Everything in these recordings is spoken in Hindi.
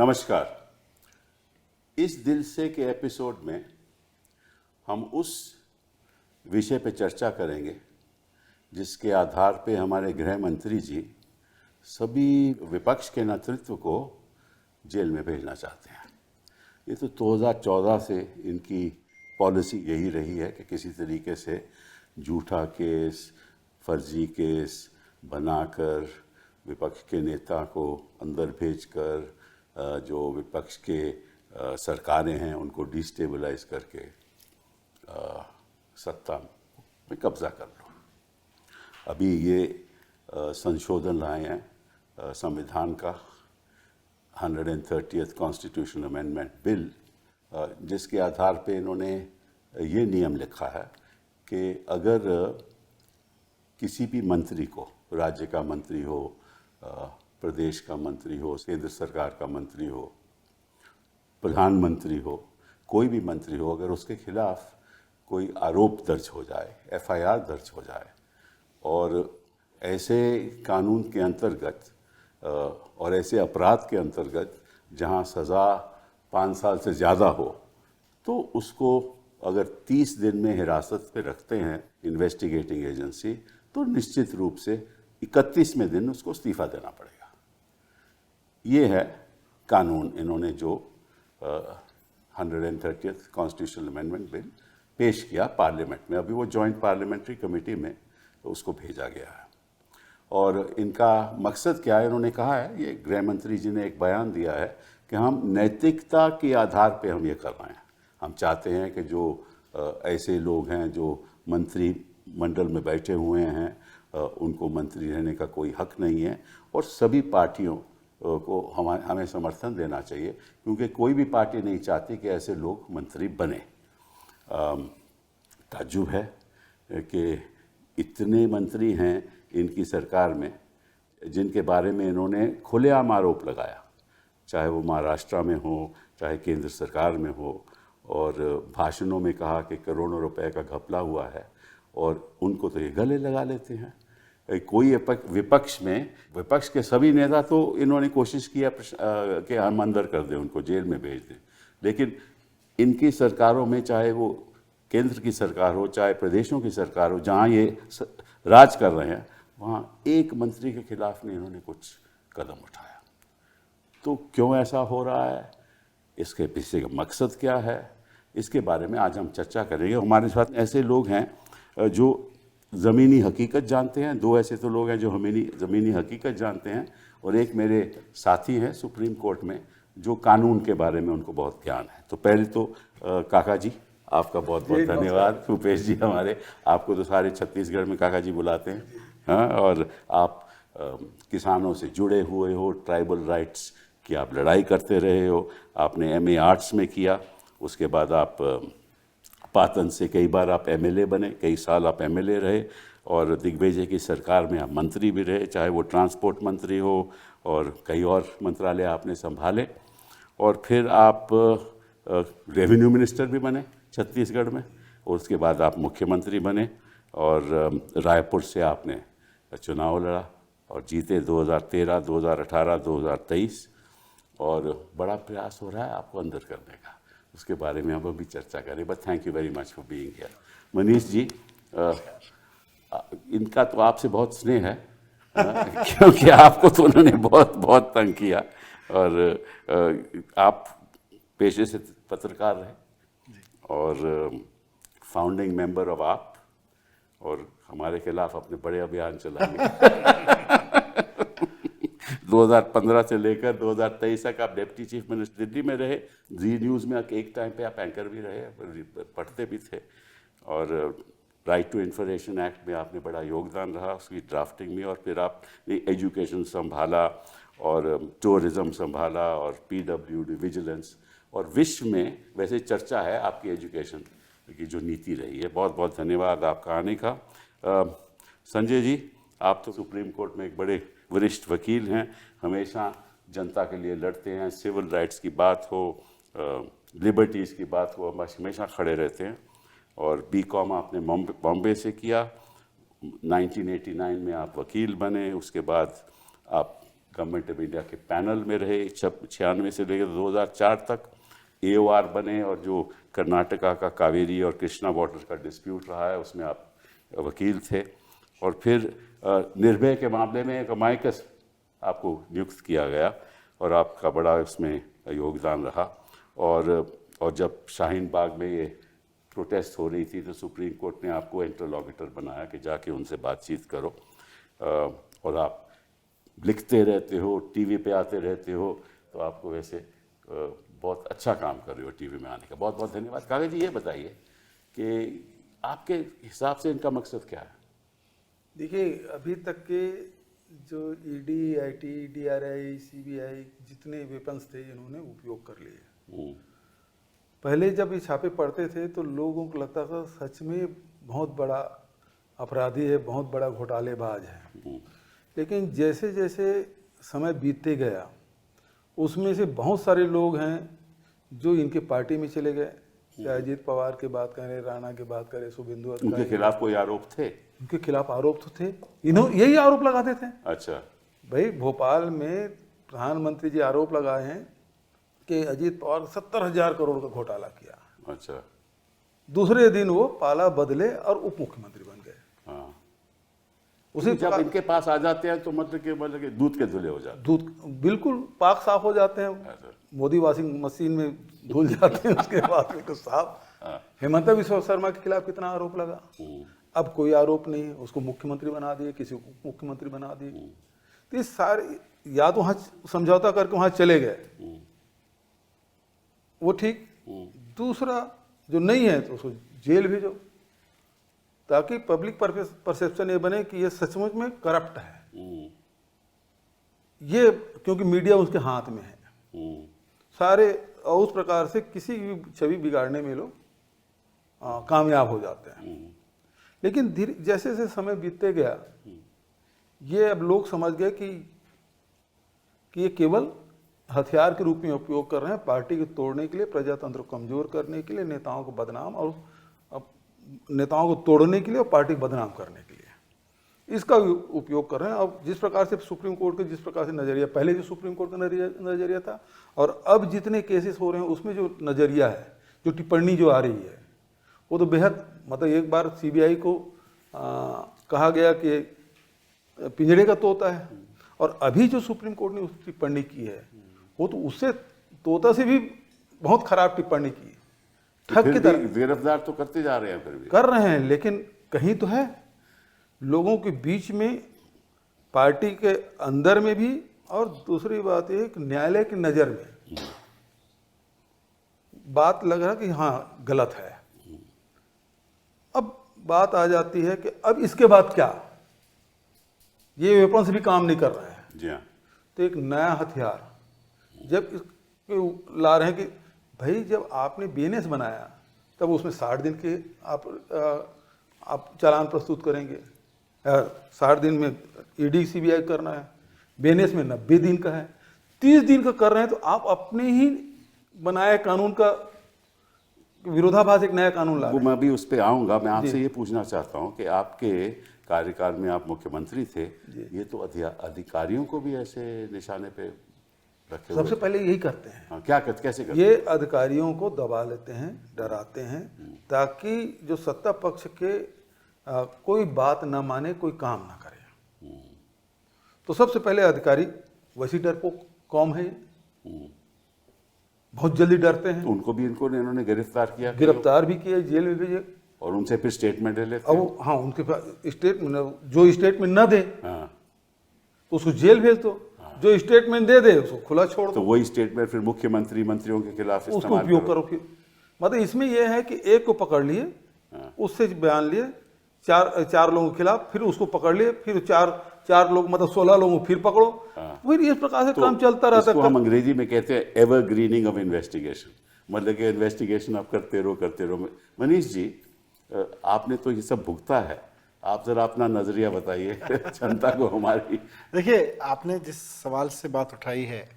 नमस्कार। इस दिल से के एपिसोड में हम उस विषय पर चर्चा करेंगे जिसके आधार पे हमारे गृह मंत्री जी सभी विपक्ष के नेतृत्व को जेल में भेजना चाहते हैं। ये तो 2014 से इनकी पॉलिसी यही रही है कि किसी तरीके से झूठा केस, फर्जी केस बनाकर विपक्ष के नेता को अंदर भेजकर जो विपक्ष के सरकारें हैं उनको डिस्टेबलाइज करके सत्ता में कब्जा कर लो। अभी ये संशोधन लाए हैं संविधान का 130th कॉन्स्टिट्यूशनल अमेंडमेंट बिल, जिसके आधार पे इन्होंने ये नियम लिखा है कि अगर किसी भी मंत्री को, राज्य का मंत्री हो, प्रदेश का मंत्री हो, केंद्र सरकार का मंत्री हो, प्रधानमंत्री हो, कोई भी मंत्री हो, अगर उसके खिलाफ कोई आरोप दर्ज हो जाए, एफआईआर दर्ज हो जाए और ऐसे कानून के अंतर्गत और ऐसे अपराध के अंतर्गत जहां सज़ा 5 साल से ज़्यादा हो, तो उसको अगर 30 दिन में हिरासत पे रखते हैं इन्वेस्टिगेटिंग एजेंसी, तो निश्चित रूप से 31वें दिन उसको इस्तीफा देना पड़ेगा। ये है कानून इन्होंने जो 130th कॉन्स्टिट्यूशनल अमेंडमेंट बिल पेश किया पार्लियामेंट में। अभी वो जॉइंट पार्लियामेंट्री कमेटी में उसको भेजा गया है। और इनका मकसद क्या है, इन्होंने कहा है, ये गृह मंत्री जी ने एक बयान दिया है कि हम नैतिकता के आधार पे हम ये कर रहे हैं। हम चाहते हैं कि जो ऐसे लोग हैं जो मंत्री मंडल में बैठे हुए हैं उनको मंत्री रहने का कोई हक नहीं है और सभी पार्टियों को हमें समर्थन देना चाहिए, क्योंकि कोई भी पार्टी नहीं चाहती कि ऐसे लोग मंत्री बने। ताज्जुब है कि इतने मंत्री हैं इनकी सरकार में जिनके बारे में इन्होंने खुलेआम आरोप लगाया, चाहे वो महाराष्ट्र में हो, चाहे केंद्र सरकार में हो, और भाषणों में कहा कि करोड़ों रुपए का घपला हुआ है, और उनको तो ये गले लगा लेते हैं। कोई विपक्ष के सभी नेता तो इन्होंने कोशिश किया कि हम अंदर कर दें, उनको जेल में भेज दें, लेकिन इनकी सरकारों में, चाहे वो केंद्र की सरकार हो, चाहे प्रदेशों की सरकार हो, जहाँ ये राज कर रहे हैं, वहाँ एक मंत्री के खिलाफ नहीं इन्होंने कुछ कदम उठाया। तो क्यों ऐसा हो रहा है, इसके पीछे का मकसद क्या है, इसके बारे में आज हम चर्चा करेंगे। हमारे साथ ऐसे लोग हैं जो ज़मीनी हकीकत जानते हैं, 2 ऐसे तो लोग हैं जो ज़मीनी हकीकत जानते हैं, और एक मेरे साथी हैं सुप्रीम कोर्ट में जो कानून के बारे में उनको बहुत ज्ञान है। तो पहले तो काका जी, आपका बहुत बहुत धन्यवाद। भूपेश जी हमारे, आपको तो सारे छत्तीसगढ़ में काका जी बुलाते हैं, हाँ, और आप किसानों से जुड़े हुए हो, ट्राइबल राइट्स की आप लड़ाई करते रहे हो। आपने एमए आर्ट्स में किया, उसके बाद आप पाटन से कई बार आप एमएलए बने, कई साल आप एमएलए रहे, और दिग्विजय की सरकार में आप मंत्री भी रहे, चाहे वो ट्रांसपोर्ट मंत्री हो और कई और मंत्रालय आपने संभाले, और फिर आप रेवेन्यू मिनिस्टर भी बने छत्तीसगढ़ में, और उसके बाद आप मुख्यमंत्री बने, और रायपुर से आपने चुनाव लड़ा और जीते 2013, 2018, 2023, और बड़ा प्रयास हो रहा है आपको अंदर करने का। उसके बारे में हम अभी चर्चा करें, but thank you very much for being here. Manish ji, इनका तो आपसे बहुत स्नेह है क्योंकि आपको तो उन्होंने बहुत बहुत तंग किया, और आप पेशे से पत्रकार रहे और फाउंडिंग मेंबर ऑफ आप, और हमारे खिलाफ अपने बड़े अभियान चलाएंगे। 2015 से लेकर 2023 तक आप डिप्टी चीफ मिनिस्टर दिल्ली में रहे। जी न्यूज़ में एक टाइम पे आप एंकर भी रहे, पढ़ते भी थे, और राइट टू इन्फॉर्मेशन एक्ट में आपने बड़ा योगदान रहा, उसकी ड्राफ्टिंग में, और फिर आपने एजुकेशन संभाला और टूरिज़्म संभाला और पीडब्ल्यूडी विजिलेंस, और विश्व में वैसे चर्चा है आपकी एजुकेशन की जो नीति रही है। बहुत बहुत धन्यवाद आपका आने का। संजय जी, आप तो सुप्रीम कोर्ट में एक बड़े वरिष्ठ वकील हैं, हमेशा जनता के लिए लड़ते हैं, सिविल राइट्स की बात हो, लिबर्टीज़ की बात हो, हमेशा खड़े रहते हैं। और बीकॉम आपने बॉम्बे से किया, 1989 में आप वकील बने, उसके बाद आप गवर्नमेंट ऑफ इंडिया के पैनल में रहे 96 से लेकर 2004 तक, AOR बने, और जो कर्नाटका का कावेरी और कृष्णा वाटर का डिस्प्यूट रहा है उसमें आप वकील थे, और फिर निर्भया के मामले में एक अमायकस आपको नियुक्त किया गया और आपका बड़ा उसमें योगदान रहा। और जब शाहीन बाग में ये प्रोटेस्ट हो रही थी तो सुप्रीम कोर्ट ने आपको इंटरलॉक्यूटर बनाया कि जाके उनसे बातचीत करो, और आप लिखते रहते हो, टीवी पे आते रहते हो, तो आपको वैसे बहुत अच्छा काम कर रहे हो टीवी में आने का। बहुत बहुत धन्यवाद। कागज जी, ये बताइए कि आपके हिसाब से इनका मकसद क्या है? देखिए, अभी तक के जो ED, IT, DRI, CBI जितने वेपन्स थे इन्होंने उपयोग कर लिए। पहले जब ये छापे पड़ते थे तो लोगों को लगता था सच में बहुत बड़ा अपराधी है, बहुत बड़ा घोटालेबाज है। लेकिन जैसे जैसे समय बीतते गया उसमें से बहुत सारे लोग हैं जो इनके पार्टी में चले गए। चाहे अजीत पवार की बात करें, राणा की बात करें, शुभेंदु अधिकारी, उनके खिलाफ कोई आरोप थे? उनके खिलाफ आरोप तो थे, इन्होंने यही आरोप लगाते थे। अच्छा भाई, भोपाल में प्रधानमंत्री जी आरोप लगाए हैं कि अजीत पवार 70,000 करोड़ का घोटाला किया। अच्छा। दूसरे दिन वो पाला बदले और उप मुख्यमंत्री बन गए। हाँ, उसी जब इनके पास आ जाते हैं तो मतलब कि दूध के धुले हो जाते दूध बिल्कुल पाक साफ हो जाते हैं। हैं। मोदी वॉशिंग मशीन में धुल जाते हैं, उसके बाद बिल्कुल साफ। हेमंत बिस्वा शर्मा के खिलाफ कितना आरोप लगा, अब कोई आरोप नहीं है, उसको मुख्यमंत्री बना दिए, किसी को उप मुख्यमंत्री बना दिए। तो ये सारे या तो वहाँ समझौता करके वहाँ चले गए, वो ठीक। दूसरा जो नहीं है तो उसको जेल भेजो, ताकि पब्लिक परसेप्शन ये बने कि ये सचमुच में करप्ट है। ये क्योंकि मीडिया उसके हाथ में है सारे, और उस प्रकार से किसी भी छवि बिगाड़ने में लोग कामयाब हो जाते हैं। लेकिन धीरे जैसे जैसे समय बीतते गया ये अब लोग समझ गए कि ये केवल हथियार के रूप में उपयोग कर रहे हैं पार्टी को तोड़ने के लिए, प्रजातंत्र को कमजोर करने के लिए, नेताओं को बदनाम और नेताओं को तोड़ने के लिए और पार्टी को बदनाम करने के लिए इसका उपयोग कर रहे हैं। अब जिस प्रकार से सुप्रीम कोर्ट का जिस प्रकार से नज़रिया, पहले जो सुप्रीम कोर्ट का नज़रिया था और अब जितने केसेस हो रहे हैं उसमें जो नज़रिया है, जो टिप्पणी जो आ रही है, वो तो बेहद, मतलब एक बार CBI को कहा गया कि पिंजड़े का तोता है, और अभी जो सुप्रीम कोर्ट ने उस टिप्पणी की है वो तो उससे तोता से भी बहुत खराब टिप्पणी की, ठग की तरह। गिरफ्तार तो करते जा रहे हैं, फिर भी कर रहे हैं, लेकिन कहीं तो है लोगों के बीच में, पार्टी के अंदर में भी, और दूसरी बात ये कि न्यायालय की नज़र में बात लग रहा कि हाँ गलत है। अब बात आ जाती है कि अब इसके बाद क्या, ये वेपन्स भी काम नहीं कर रहा है। जी हाँ। तो एक नया हथियार जब ला रहे हैं कि भाई जब आपने BNS बनाया तब उसमें 60 दिन के आप चालान प्रस्तुत करेंगे, 60 दिन में ED CBI करना है, BNS में 90 दिन का है, 30 दिन का कर रहे हैं, तो आप अपने ही बनाए कानून का विरोधाभास एक नया कानून ला रहे हैं। मैं भी उस पर आऊँगा। मैं आपसे ये पूछना चाहता हूँ कि आपके कार्यकाल में आप मुख्यमंत्री थे, ये तो अधिकारियों को भी ऐसे निशाने पे रखे हुए? सबसे पहले यही करते हैं। हाँ, क्या कैसे करते हैं? ये अधिकारियों को दबा लेते हैं, डराते हैं, ताकि जो सत्ता पक्ष के कोई बात ना माने, कोई काम ना करे। तो सबसे पहले अधिकारी वैसी डरपोक कौम है, बहुत जल्दी डरते हैं। उनको भी इन्होंने गिरफ्तार किया, गिरफ्तार भी किया, जेल में भेजे, और उनसे फिर स्टेटमेंट ले लेते हैं। अब हाँ, उनके पास जो स्टेटमेंट ना दे हाँ, तो उसको जेल भेज दो, जो स्टेटमेंट दे दे उसको खुला छोड़ दो। तो वही स्टेटमेंट फिर मंत्रियों के खिलाफ उसको उपयोग करो। फिर मतलब इसमें यह है कि एक को पकड़ लिए, उससे बयान लिए, चार लोगों के खिलाफ, फिर उसको पकड़ लिए, फिर चार लोग, मतलब 16 लोगों को फिर पकड़ो। फिर इस प्रकार से काम चलता रहता है। हम अंग्रेजी में कहते हैं एवरग्रीनिंग ऑफ इन्वेस्टिगेशन, मतलब कि इन्वेस्टिगेशन आप करते रहो। मनीष जी, आपने तो ये सब भुगता है, आप जरा अपना नजरिया बताइए जनता को हमारी। देखिए, आपने जिस सवाल से बात उठाई है,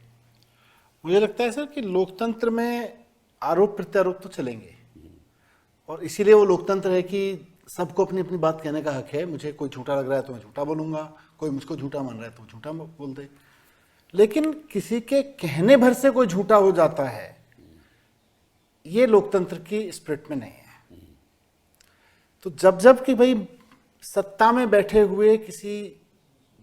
मुझे लगता है सर कि लोकतंत्र में आरोप प्रत्यारोप तो चलेंगे, और इसीलिए वो लोकतंत्र है कि सबको अपनी अपनी बात कहने का हक है। मुझे कोई झूठा लग रहा है तो मैं झूठा बोलूंगा, कोई मुझको झूठा मान रहा है तो झूठा बोल दे। लेकिन किसी के कहने भर से कोई झूठा हो जाता है, ये लोकतंत्र की स्पिरिट में नहीं है। तो जब कि भाई सत्ता में बैठे हुए किसी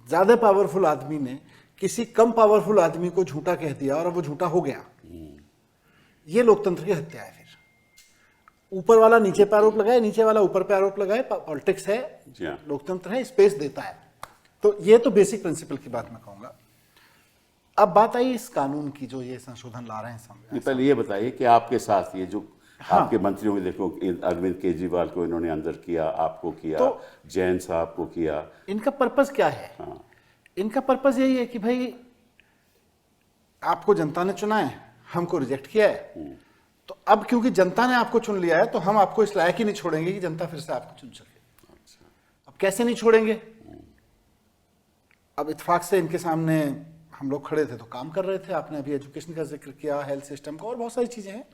ज्यादा पावरफुल आदमी ने किसी कम पावरफुल आदमी को झूठा कह दिया और अब वो झूठा हो गया, ये लोकतंत्र की हत्या है। फिर ऊपर वाला नीचे पे आरोप लगाए, नीचे वाला ऊपर पे आरोप लगाए, पॉलिटिक्स है, लोकतंत्र है, स्पेस देता है। तो ये तो बेसिक प्रिंसिपल की बात मैं कहूंगा। अब बात आई इस कानून की जो ये संशोधन ला रहे हैं सामने। पहले ये बताइए कि आपके साथ ये जो आपके मंत्रियों में देखो, अरविंद केजरीवाल को इन्होंने अंदर किया, आपको किया, तो जैन साहब को किया, इनका पर्पस क्या है? हाँ। इनका पर्पस यही है कि भाई आपको जनता ने चुना है, हमको रिजेक्ट किया है, तो अब क्योंकि जनता ने आपको चुन लिया है तो हम आपको इस लायक ही नहीं छोड़ेंगे कि जनता फिर से आपको चुन सके। अब कैसे नहीं छोड़ेंगे? अब इत्तेफाक से इनके सामने हम लोग खड़े थे तो काम कर रहे थे। आपने अभी एजुकेशन का जिक्र किया, हेल्थ सिस्टम का, और बहुत सारी चीजें हैं।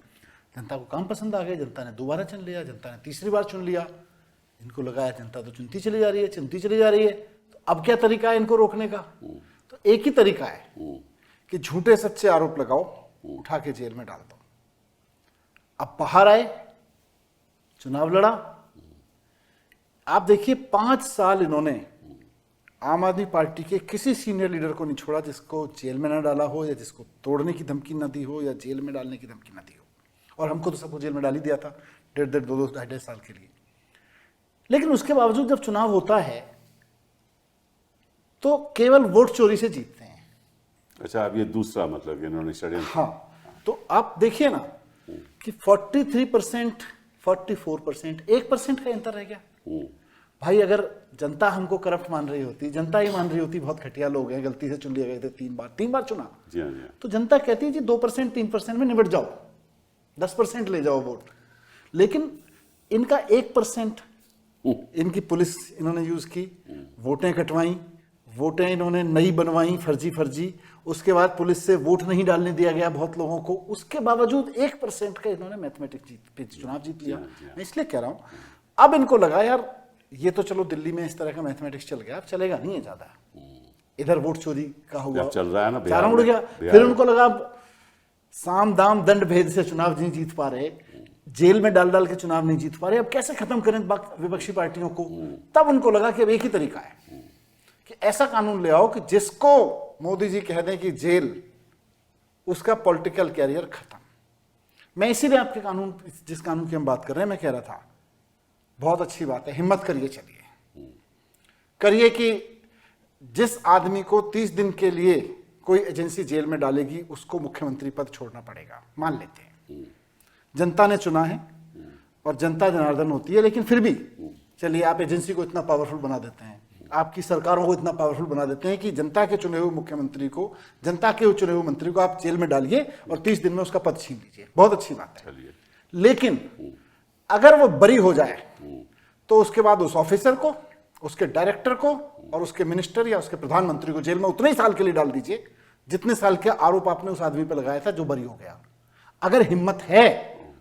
जनता को काम पसंद आ गए, जनता ने दोबारा चुन लिया, जनता ने तीसरी बार चुन लिया। इनको लगाया जनता तो चुनती चली जा रही है, चुनती चली जा रही है। तो अब क्या तरीका है इनको रोकने का? तो एक ही तरीका है कि झूठे सच्चे आरोप लगाओ, उठा के जेल में डाल दो। अब बाहर आए, चुनाव लड़ा। आप देखिए 5 साल इन्होंने आम आदमी पार्टी के किसी सीनियर लीडर को नहीं छोड़ा जिसको जेल में ना डाला हो, या जिसको तोड़ने की धमकी ना दी हो, या जेल में डालने की धमकी ना दी हो। और हमको तो सबको जेल में डाल ही दिया था 1.5, 2, 2.5 साल के लिए। लेकिन उसके बावजूद जब चुनाव होता है तो केवल वोट चोरी से जीतते हैं। अच्छा, अब ये दूसरा मतलब इन्होंने षड्यंत्र। हाँ, तो आप देखिए ना कि 43%, 44%, 1% का अंतर रह गया। भाई अगर जनता हमको करप्ट मान रही होती, जनता ही मान रही होती बहुत घटिया लोग हैं, गलती से चुन लिए गए थे 3 बार चुना, जी हाँ, जी हाँ। तो जनता कहती है जी 2%, 3% में निबट जाओ, 10% ले जाओ वोट। लेकिन इनका 1%, इनकी पुलिस इन्होंने यूज की, वोटें कटवाई, वोटें इन्होंने नई बनवाई फर्जी। उसके बाद पुलिस से वोट नहीं डालने दिया गया बहुत लोगों को। उसके बावजूद 1% का इन्होंने मैथमेटिक्स चुनाव जीत लिया। मैं इसलिए कह रहा हूं, अब इनको लगा यार ये तो चलो दिल्ली में इस तरह का मैथमेटिक्स चल गया, अब चलेगा नहीं है ज्यादा। इधर वोट चोरी का हुआ, चल रहा है ना, चारा उड़ गया। फिर उनको लगा साम दाम दंड भेद से चुनाव नहीं जीत पा रहे, जेल में डाल के चुनाव नहीं जीत पा रहे, अब कैसे खत्म करें विपक्षी पार्टियों को? तब उनको लगा कि अब एक ही तरीका है कि ऐसा कानून ले आओ कि जिसको मोदी जी कह दें कि जेल, उसका पॉलिटिकल कैरियर खत्म। मैं इसीलिए आपके कानून, जिस कानून की हम बात कर रहे हैं, मैं कह रहा था बहुत अच्छी बात है, हिम्मत करिए, चलिए करिए कि जिस आदमी को 30 दिन के लिए कोई एजेंसी जेल में डालेगी उसको मुख्यमंत्री पद छोड़ना पड़ेगा। मान लेते हैं जनता ने चुना है और जनता जनार्दन होती है, लेकिन फिर भी चलिए आप एजेंसी को इतना पावरफुल बना देते हैं, आपकी सरकारों को इतना पावरफुल बना देते हैं कि जनता के चुने हुए मुख्यमंत्री को, जनता के चुने हुए मंत्री को आप जेल में डालिए और 30 दिन में उसका पद छीन लीजिए। बहुत अच्छी बात है। लेकिन अगर वो बरी हो जाए तो उसके बाद उस ऑफिसर को, उसके डायरेक्टर को और उसके मिनिस्टर या उसके प्रधानमंत्री को जेल में उतने ही साल के लिए डाल दीजिए जितने साल के आरोप आपने उस आदमी पर लगाया था जो बरी हो गया। अगर हिम्मत है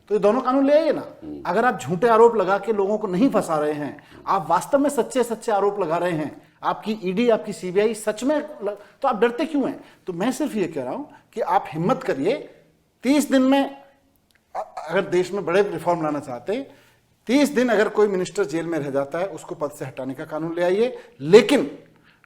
तो ये दोनों कानून ले आइए ना। अगर आप झूठे आरोप लगा के लोगों को नहीं फंसा रहे हैं, आप वास्तव में सच्चे आरोप लगा रहे हैं, आपकी ईडी, आपकी सीबीआई सच में, तो आप डरते क्यों हैं? तो मैं सिर्फ ये कह रहा हूं कि आप हिम्मत करिए। 30 दिन में अगर देश में बड़े रिफॉर्म लाना चाहते हैं, 30 दिन अगर कोई मिनिस्टर जेल में रह जाता है उसको पद से हटाने का कानून ले आइए। लेकिन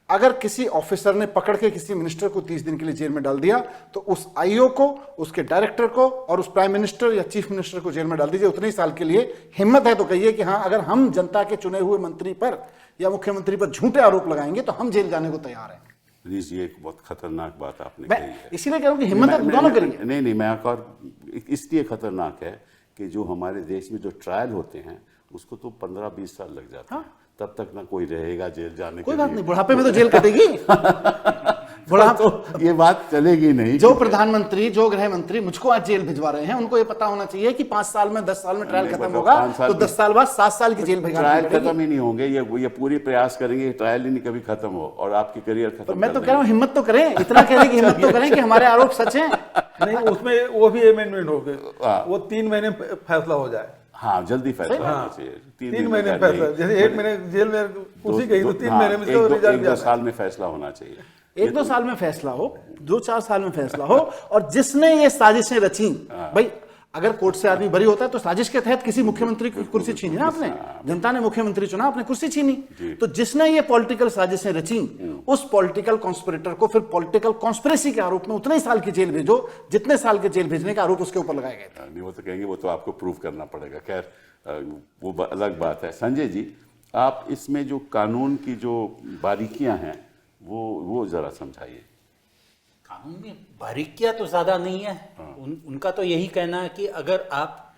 अगर किसी ऑफिसर ने पकड़ के किसी मिनिस्टर को 30 दिन के लिए जेल में डाल दिया तो उस आईओ को, उसके डायरेक्टर को और उस प्राइम मिनिस्टर या चीफ मिनिस्टर को जेल में डाल दीजिए उतने ही साल के लिए। हिम्मत है तो कहिए कि हाँ, अगर हम जनता के चुने हुए मंत्री पर या मुख्यमंत्री पर झूठे आरोप लगाएंगे तो हम जेल जाने को तैयार हैं। प्लीज, ये एक बहुत खतरनाक बात आपने कही है। इसीलिए कह रहा हूं कि हिम्मत है दोनों करिए। नहीं, मैं एक और इसलिए खतरनाक है कि जो हमारे देश में जो ट्रायल होते हैं उसको तो 15-20 साल लग जाते हैं। तब तक ना कोई रहेगा जेल जाने के कोई लिए। बात नहीं, बुढ़ापे में तो जेल कटेगी। बुढ़ापे तो ये बात चलेगी नहीं। जो प्रधानमंत्री, जो गृह मंत्री मुझको आज जेल भिजवा रहे हैं, उनको ये पता होना चाहिए कि 5 साल में, 10 साल में ट्रायल खत्म होगा तो 10 साल बाद 7 साल की जेल भिजवानी ट्रायल पड़ेगी। खत्म ही नहीं होंगे। ये पूरी प्रयास करेंगे ट्रायल ही नहीं कभी खत्म हो और आपकी करियर खत्म। मैं तो कह रहा हूँ हिम्मत तो करें, इतना कहने की हिम्मत तो करें कि हमारे आरोप सच हैं। नहीं, उसमें वो भी अमेंडमेंट हो गए, वो 3 महीने फैसला हो जाए। हाँ, जल्दी फैसला होना चाहिए। 3 महीने में फैसला, जैसे 1 महीने जेल में घुसी गई तो 3 महीने में इसका रिजल्ट 1-2 साल में फैसला होना चाहिए। एक दो साल में फैसला हो, 2-4 साल में फैसला हो, और जिसने ये साजिशें रची, भाई अगर कोर्ट से आदमी बरी होता है तो साजिश के तहत किसी मुख्यमंत्री की कुर्सी छीनी ना आपने, जनता ने मुख्यमंत्री चुना, आपने कुर्सी छीनी। तो जिसने ये पॉलिटिकल साजिशें रची, उस पॉलिटिकल कॉन्स्पिरेटर को फिर पॉलिटिकल कॉन्स्पिरेसी के आरोप में उतने ही साल की जेल भेजो जितने साल के जेल भेजने का आरोप उसके ऊपर लगाए गए थे। नहीं, वो तो कहेंगे वो तो आपको प्रूव करना पड़ेगा। खैर वो अलग बात है। संजय जी, आप इसमें जो कानून की जो बारीकियां हैं वो जरा समझाइए। कानून में बारीकियां तो ज्यादा नहीं है। उनका तो यही कहना है कि अगर आप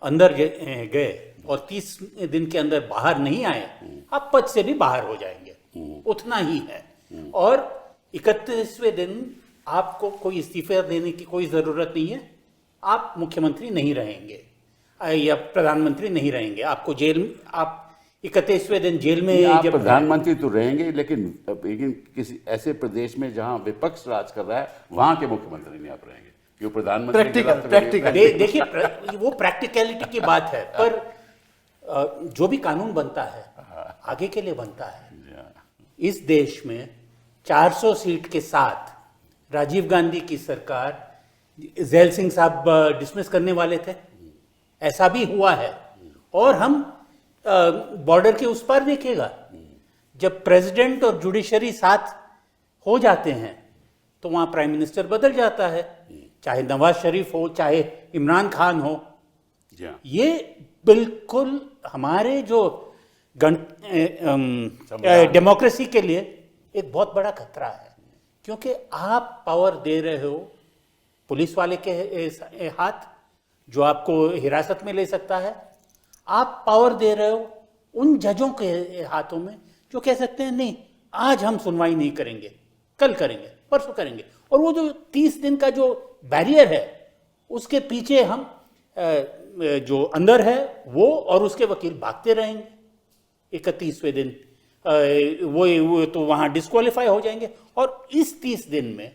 अंदर गए और 30 दिन के अंदर बाहर नहीं आए, आप पद से भी बाहर हो जाएंगे, उतना ही है। और 31वें दिन आपको कोई इस्तीफा देने की कोई जरूरत नहीं है, आप मुख्यमंत्री नहीं रहेंगे या प्रधानमंत्री नहीं रहेंगे। आपको आप 31वें दिन जेल में आप जब प्रधानमंत्री तो रहेंगे, लेकिन किसी ऐसे प्रदेश में जहां विपक्ष राज कर रहा है वहां के मुख्यमंत्री नहीं आप रहेंगे, क्यों? प्रधानमंत्री प्रैक्टिकल देखिए वो प्रैक्टिकलिटी की बात है, पर जो भी कानून बनता है आगे के लिए बनता है। इस देश में 400 सीट के साथ राजीव गांधी की सरकार जैल सिंह साहब डिसमिस करने वाले थे, ऐसा भी हुआ है। और हम बॉर्डर के उस पार देखिएगा, जब प्रेसिडेंट और जुडिशरी साथ हो जाते हैं तो वहां प्राइम मिनिस्टर बदल जाता है, चाहे नवाज शरीफ हो चाहे इमरान खान हो। ये बिल्कुल हमारे जो डेमोक्रेसी के लिए एक बहुत बड़ा खतरा है, क्योंकि आप पावर दे रहे हो पुलिस वाले के हाथ, जो आपको हिरासत में ले सकता है। आप पावर दे रहे हो उन जजों के हाथों में जो कह सकते हैं नहीं आज हम सुनवाई नहीं करेंगे, कल करेंगे, परसों करेंगे। और वो जो 30 दिन का जो बैरियर है उसके पीछे हम जो अंदर है वो और उसके वकील भागते रहेंगे। 31वें दिन वो तो वहां डिस्क्वालीफाई हो जाएंगे। और इस 30 दिन में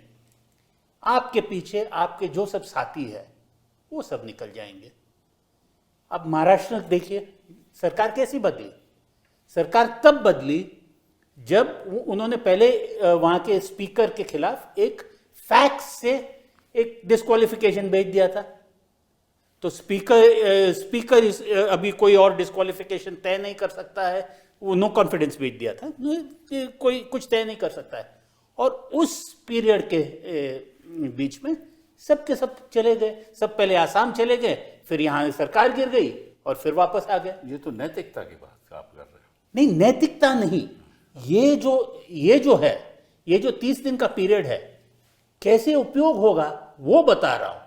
आपके पीछे आपके जो सब साथी है वो सब निकल जाएंगे। अब महाराष्ट्र देखिए, सरकार कैसी बदली? सरकार तब बदली जब उन्होंने पहले वहां के स्पीकर के खिलाफ एक फैक्स से एक डिस्क्वालिफिकेशन भेज दिया था। तो स्पीकर अभी कोई और डिस्क्वालिफिकेशन तय नहीं कर सकता है, वो नो कॉन्फिडेंस भेज दिया था, कोई कुछ तय नहीं कर सकता है। और उस पीरियड के बीच में सबके सब चले गए, सब पहले आसाम चले गए, फिर यहाँ सरकार गिर गई और फिर वापस आ गए। ये तो नैतिकता की बात आप कर रहे हो। नहीं, नैतिकता नहीं, ये जो है, ये जो 30 दिन का पीरियड है कैसे उपयोग होगा वो बता रहा हूं।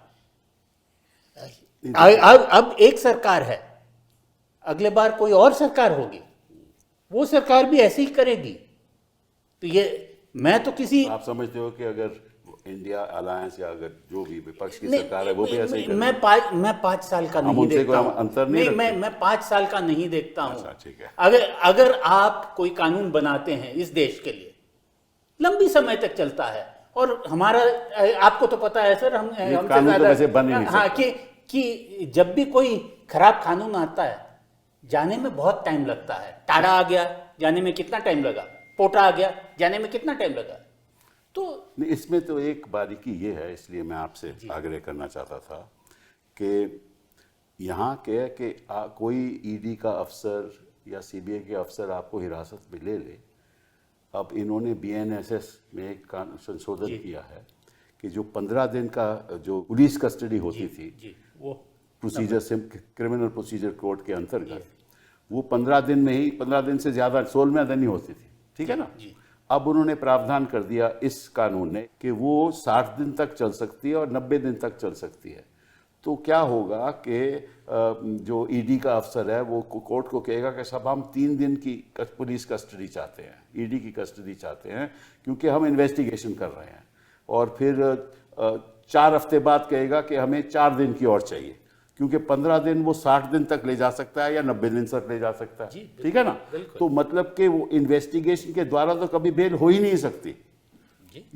अब एक सरकार है, अगले बार कोई और सरकार होगी, वो सरकार भी ऐसे ही करेगी। तो ये मैं तो किसी आप समझते हो कि अगर इंडिया अलायंस या अगर जो भी विपक्ष की सरकार है वो भी ऐसे ही करेगी? मैं 5 साल का नहीं देखता हूं। अंतर नहीं, मैं 5 साल का नहीं देखता हूं। अच्छा, ठीक है। अगर आप कोई कानून बनाते हैं इस देश के लिए, लंबी समय तक चलता है। और हमारा आपको तो पता है सर, हमसे कानून तो वैसे बन ही नहीं हाँ, सकता। कि जब भी कोई खराब कानून आता है जाने में बहुत टाइम लगता है। टाड़ा आ गया, जाने में कितना टाइम लगा? पोटा आ गया, जाने में कितना टाइम लगा? तो इसमें तो एक बारीकी ये है, इसलिए मैं आपसे आग्रह करना चाहता था कि यहाँ के कि कोई ईडी का अफसर या सीबीआई के अफसर आपको हिरासत में ले ले। अब इन्होंने बीएनएसएस में एक संशोधन किया है कि जो 15 दिन का जो पुलिस कस्टडी होती थी वो प्रोसीजर से, क्रिमिनल प्रोसीजर कोड के अंतर्गत, वो 15 दिन में ही, 15 दिन से ज़्यादा 16वें दिन ही होती थी, ठीक है ना? अब उन्होंने प्रावधान कर दिया इस कानून ने कि वो 60 दिन तक चल सकती है और 90 दिन तक चल सकती है। तो क्या होगा कि जो ईडी का अफसर है वो कोर्ट को कहेगा कि साहब हम 3 दिन की पुलिस कस्टडी चाहते हैं, ईडी की कस्टडी चाहते हैं, क्योंकि हम इन्वेस्टिगेशन कर रहे हैं। और फिर 4 हफ्ते बाद कहेगा कि हमें 4 दिन की और चाहिए, क्योंकि 15 दिन वो 60 दिन तक ले जा सकता है या 90 दिन तक ले जा सकता है, ठीक है ना? तो मतलब कि वो इन्वेस्टिगेशन के द्वारा तो कभी बेल हो ही नहीं सकती।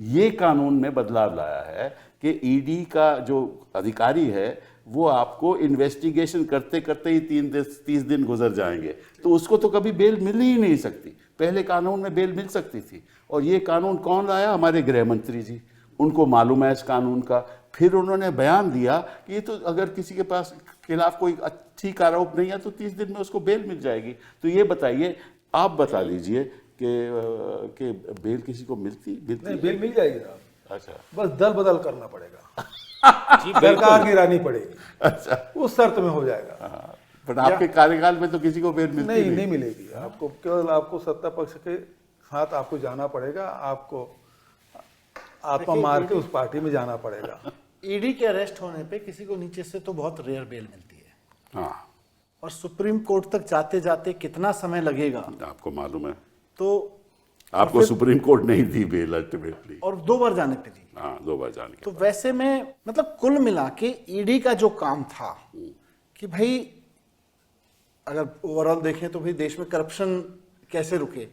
ये कानून में बदलाव लाया है कि ईडी का जो अधिकारी है वो आपको इन्वेस्टिगेशन करते करते ही 30 दिन गुजर जाएंगे, तो उसको तो कभी बेल मिल ही नहीं सकती। पहले कानून में बेल मिल सकती थी, और ये कानून कौन लाया? हमारे गृह मंत्री जी, उनको मालूम है इस कानून का। फिर उन्होंने बयान दिया कि ये तो अगर किसी के पास खिलाफ कोई ठीक आरोप नहीं है तो 30 दिन में उसको बेल मिल जाएगी। तो ये बताइए, आप बता दीजिए कि बेल किसी को मिलती नहीं, बेल मिल जाएगी साहब, अच्छा, बस दल बदल करना पड़ेगा, जी सरकार गिरानी पड़ेगी, अच्छा, उस शर्त में हो जाएगा। हाँ, पर आपके कार्यकाल में तो किसी को बेल मिलती नहीं, नहीं मिलेगी आपको, केवल आपको सत्ता पक्ष के साथ आपको जाना पड़ेगा, आपको आत्मा मार के उस पार्टी में जाना पड़ेगा। ईडी के अरेस्ट होने पे किसी को नीचे से तो बहुत रेयर बेल मिलती है, हाँ, और सुप्रीम कोर्ट तक जाते जाते कितना समय लगेगा, आपको मालूम है। तो आपको सुप्रीम कोर्ट नहीं दी बेल अल्टीमेटली, और 2 बार जाने पे दी। हाँ, 2 बार जाने के तो वैसे में मतलब कुल मिला के ईडी का जो काम था कि भाई अगर ओवरऑल देखें तो भाई देश में करप्शन कैसे रुके,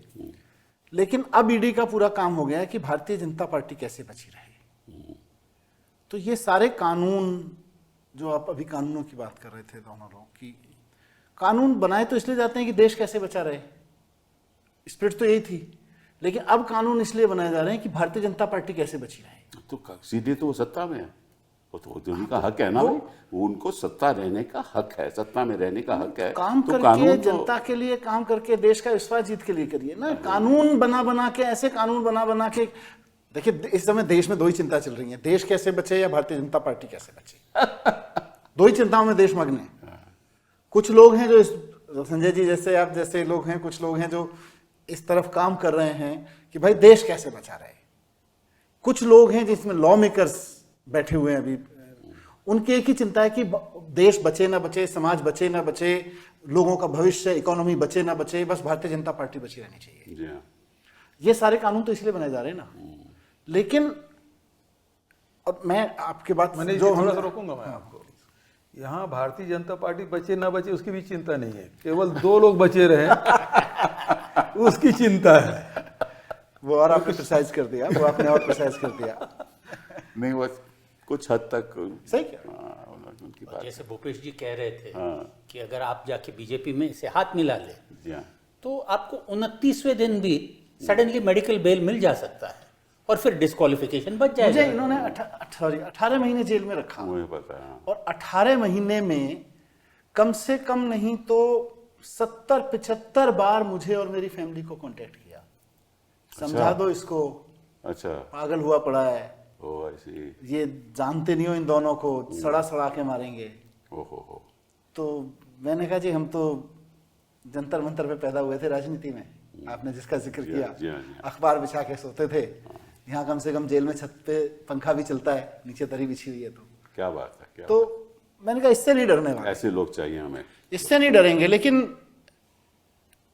लेकिन अब ईडी का पूरा काम हो गया है कि भारतीय जनता पार्टी कैसे बची रहे। तो ये सारे कानून जो आप अभी कानूनों की बात कर रहे थे दोनों लोग, कि कानून बनाए तो इसलिए जाते हैं कि देश कैसे बचा रहे, स्पिरिट तो यही थी, लेकिन अब कानून इसलिए बनाए जा रहे हैं कि भारतीय जनता पार्टी कैसे बची रहे। तो सीधे तो वो सत्ता में है, वो तो उनका हक है ना भाई, उनको सत्ता रहने का हक है, सत्ता में रहने का हक है। काम तो करके कानून जनता के लिए काम करके देश का विश्वास जीत के लिए करिए ना। कानून बना बना के, ऐसे कानून बना बना के, देखिए इस समय देश में 2 ही चिंता चल रही है, देश कैसे बचे या भारतीय जनता पार्टी कैसे बचे। 2 ही चिंताओं में देश मग्न है। कुछ लोग हैं जो संजय जी जैसे, आप जैसे लोग हैं, कुछ लोग हैं जो इस तरफ काम कर रहे हैं कि भाई देश कैसे बचा रहे। कुछ लोग हैं जिसमें लॉ मेकर्स बैठे हुए हैं अभी, उनकी एक ही चिंता है कि देश बचे ना बचे, समाज बचे ना बचे, लोगों का भविष्य, इकोनॉमी बचे ना बचे, बस भारतीय जनता पार्टी बची रहनी चाहिए। जी हाँ, ये सारे कानून तो इसलिए बनाए जा रहे हैं ना। लेकिन और मैं आपके बात मैंने जो थोड़ा हम सा रोकूंगा मैं आपको, यहाँ भारतीय जनता पार्टी बचे ना बचे उसकी भी चिंता नहीं है, केवल 2 लोग बचे रहे उसकी चिंता है। वो और आपने प्रिसाइज कर दिया, वो आपने और प्रिसाइज कर दिया। नहीं बस कुछ हद तक सही क्या? हाँ, उनकी बात, जैसे भूपेश जी कह रहे थे हाँ, कि अगर आप जाके बीजेपी में से हाथ मिला ले जी हाँ, तो आपको 29वें दिन भी सडनली मेडिकल बेल मिल जा सकता है और फिर डिस्क्वालिफिकेशन बच मुझे जाएगा। इन्होंने 18 महीने जेल में रखा, मुझे पता है। हाँ, और 18 महीने में कम से कम नहीं तो 70-75 बार मुझे और मेरी फैमिली को कांटेक्ट किया, समझा दो इसको, अच्छा, पागल हुआ पड़ा है, ओ ऐसी, ये जानते नहीं हो इन दोनों को, सड़ा सड़ा के मारेंगे। ओहो, तो मैंने कहा जी हम तो जंतर मंतर पे पैदा हुए थे राजनीति में, आपने जिसका जिक्र जी किया, हाँ, जी हाँ, जी हाँ। अखबार बिछा के सोते थे, यहाँ कम से कम जेल में छत पे पंखा भी चलता है, नीचे दरी बिछी हुई है। तो क्या बात है, क्या तो मैंने कहा इससे नहीं डरने वाला, ऐसे लोग चाहिए हमें। इससे नहीं डरेंगे, लेकिन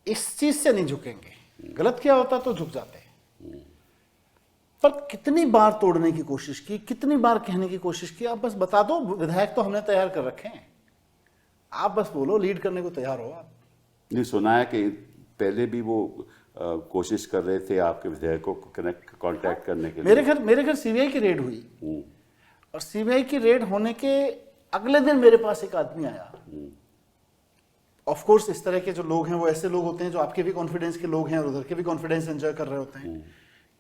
इस चीज से नहीं झुकेंगे। गलत क्या होता तो झुक जाते हैं, पर कितनी बार तोड़ने की कोशिश की, कितनी बार कहने की कोशिश की, आप बस बता दो, विधायक तो हमने तैयार कर रखे हैं, आप बस बोलो, लीड करने को तैयार हो आप। नहीं, सुना है कि पहले भी वो कोशिश कर रहे थे आपके विधायकों को कांटेक्ट करने के लिए। मेरे घर सीबीआई की रेड हुई, हम्म, और सीबीआई की रेड होने के अगले दिन मेरे पास एक आदमी आया। ऑफ कोर्स इस तरह के जो लोग हैं वो ऐसे लोग होते हैं जो आपके भी कॉन्फिडेंस के लोग हैं और उधर के भी कॉन्फिडेंस एंजॉय कर रहे होते हैं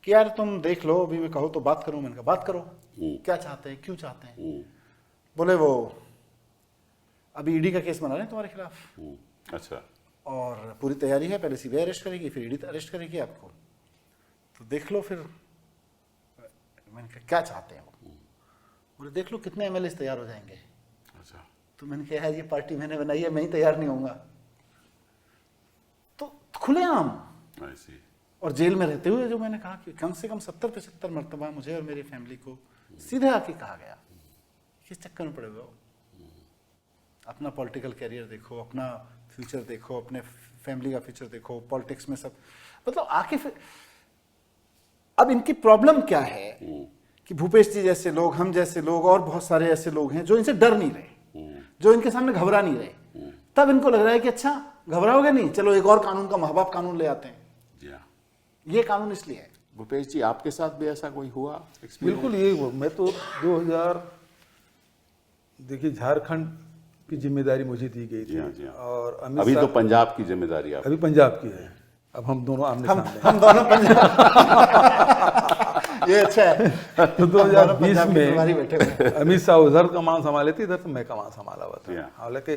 कि यार तुम देख लो, अभी मैं कहो तो बात करूं। मैंने कहा बात करो, क्या चाहते हैं, क्यों चाहते हैं। बोले वो अभी ईडी का केस बना रहे हैं तुम्हारे खिलाफ, अच्छा, और पूरी तैयारी है, पहले सीबीआई अरेस्ट करेगी फिर ईडी अरेस्ट करेगी आपको, तो देख लो फिर। मैंने कहा क्या चाहते हैं वो? बोले देख लो कितने एमएलए तैयार हो जाएंगे। अच्छा, तो मैंने कहा ये पार्टी मैंने बनाई है, मैं ही तैयार नहीं होऊंगा। तो खुलेआम, ऐसी, और जेल में रहते हुए जो मैंने कहा कि कम से कम 70-75 मरतबा मुझे और मेरी फैमिली को सीधे आके कहा गया, किस चक्कर में पड़े हुए हो, अपना पॉलिटिकल कैरियर देखो, अपना फ्यूचर देखो, अपने फैमिली का फ्यूचर देखो, पॉलिटिक्स में सब मतलब आके फिर। अब इनकी प्रॉब्लम क्या है कि भूपेश जी जैसे लोग, हम जैसे लोग और बहुत सारे ऐसे लोग हैं जो इनसे डर नहीं रहे, जो इनके सामने घबरा नहीं रहे। तब इनको लग रहा है कि अच्छा घबराओगे नहीं, चलो एक और कानून का माँ बाप कानून ले आते हैं। जी हाँ, ये कानून इसलिए है। भूपेश जी, आपके साथ भी ऐसा कोई हुआ experience? बिल्कुल यही हुआ। मैं तो 2000 देखिए झारखंड की जिम्मेदारी मुझे दी गई जी थी हाँ, जी हाँ। और अमित अभी शाह तो पंजाब की जिम्मेदारी आप अभी पंजाब की है। अब हम दोनों आमने सामने हम दोनों ये अच्छा है। हैं। तो हम दोनों 2020 पंजाब की प्रभारी में बैठे हुए हैं। अमित शाह उधर कमान संभाले थे, इधर तो मैं कमान संभाला हुआ जी था। हाँ। हालांकि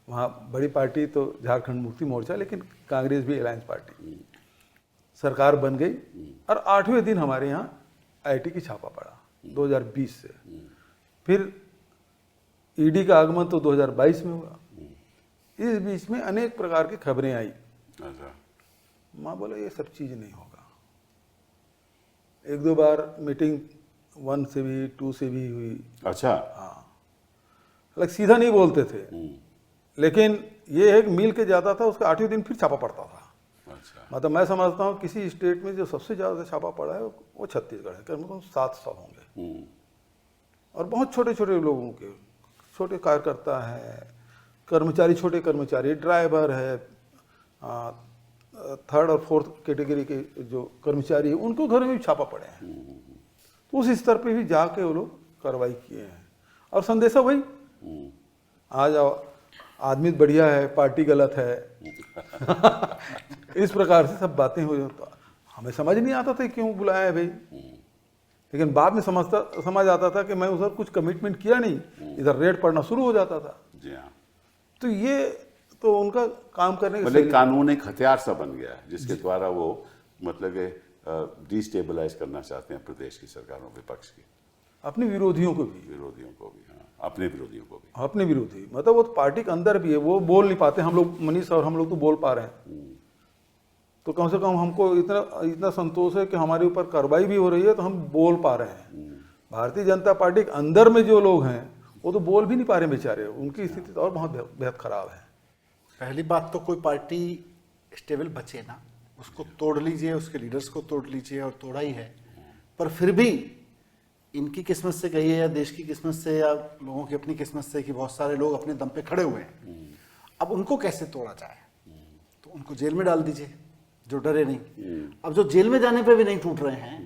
वहाँ बड़ी पार्टी तो झारखंड मुक्ति मोर्चा, लेकिन कांग्रेस भी अलायंस पार्टी सरकार बन गई और 8वें दिन हमारे यहाँ आईटी की छापा पड़ा 2020 से। फिर ईडी का आगमन तो 2022 में हुआ। इस बीच में अनेक प्रकार की खबरें आई। अच्छा, माँ बोले ये सब चीज़ नहीं होगा। 1-2 बार मीटिंग 1 से भी 2 से भी हुई। अच्छा। हाँ, लाइक सीधा नहीं बोलते थे, लेकिन ये है कि मिल के जाता था, उसका 8वें दिन फिर छापा पड़ता था। अच्छा, मतलब मैं समझता हूँ किसी स्टेट में जो सबसे ज़्यादा छापा पड़ा है वो छत्तीसगढ़ है, कम से कम 700 होंगे। और बहुत छोटे छोटे लोगों के, छोटे कार्यकर्ता हैं, कर्मचारी, छोटे कर्मचारी, ड्राइवर है, 3rd और 4th कैटेगरी के जो कर्मचारी हैं, उनको घरों में भी छापा पड़े हैं। तो उस स्तर पे भी जाके वो लोग कार्रवाई किए हैं। और संदेशा वही, आ जाओ, आदमी बढ़िया है, पार्टी गलत है। इस प्रकार से सब बातें हुई। तो हमें समझ नहीं आता था क्यों बुलाया है भाई, लेकिन बाद में समझ आता था कि मैं उधर कुछ कमिटमेंट किया नहीं, इधर रेड पड़ना शुरू हो जाता था। जी हाँ। तो ये तो उनका काम करने की मतलब शैली- कानून एक हथियार सा बन गया है जिसके द्वारा वो मतलब डिस्टेबलाइज करना चाहते हैं प्रदेश की सरकारों, विपक्ष की, अपने विरोधियों को भी, विरोधियों को भी, हाँ, अपने विरोधियों को भी। अपने विरोधी, मतलब वो तो पार्टी के अंदर भी है, वो बोल नहीं पाते। हम लोग, मनीष और हम लोग तो बोल पा रहे हैं। तो कम से कम हमको इतना संतोष है कि हमारे ऊपर कार्रवाई भी हो रही है तो हम बोल पा रहे हैं। भारतीय जनता पार्टी के अंदर में जो लोग हैं वो तो बोल भी नहीं पा रहे बेचारे, उनकी स्थिति तो और बहुत बेहद खराब है। पहली बात तो कोई पार्टी स्टेबल बचे ना, उसको तोड़ लीजिए, उसके लीडर्स को तोड़ लीजिए, और तोड़ा ही है। पर फिर भी इनकी किस्मत से कहिए या देश की किस्मत से या लोगों की अपनी किस्मत से कि बहुत सारे लोग अपने दम पे खड़े हुए हैं। अब उनको कैसे तोड़ा जाए? तो उनको जेल में डाल दीजिए जो डरे नहीं। अब जो जेल में जाने पे भी नहीं टूट रहे हैं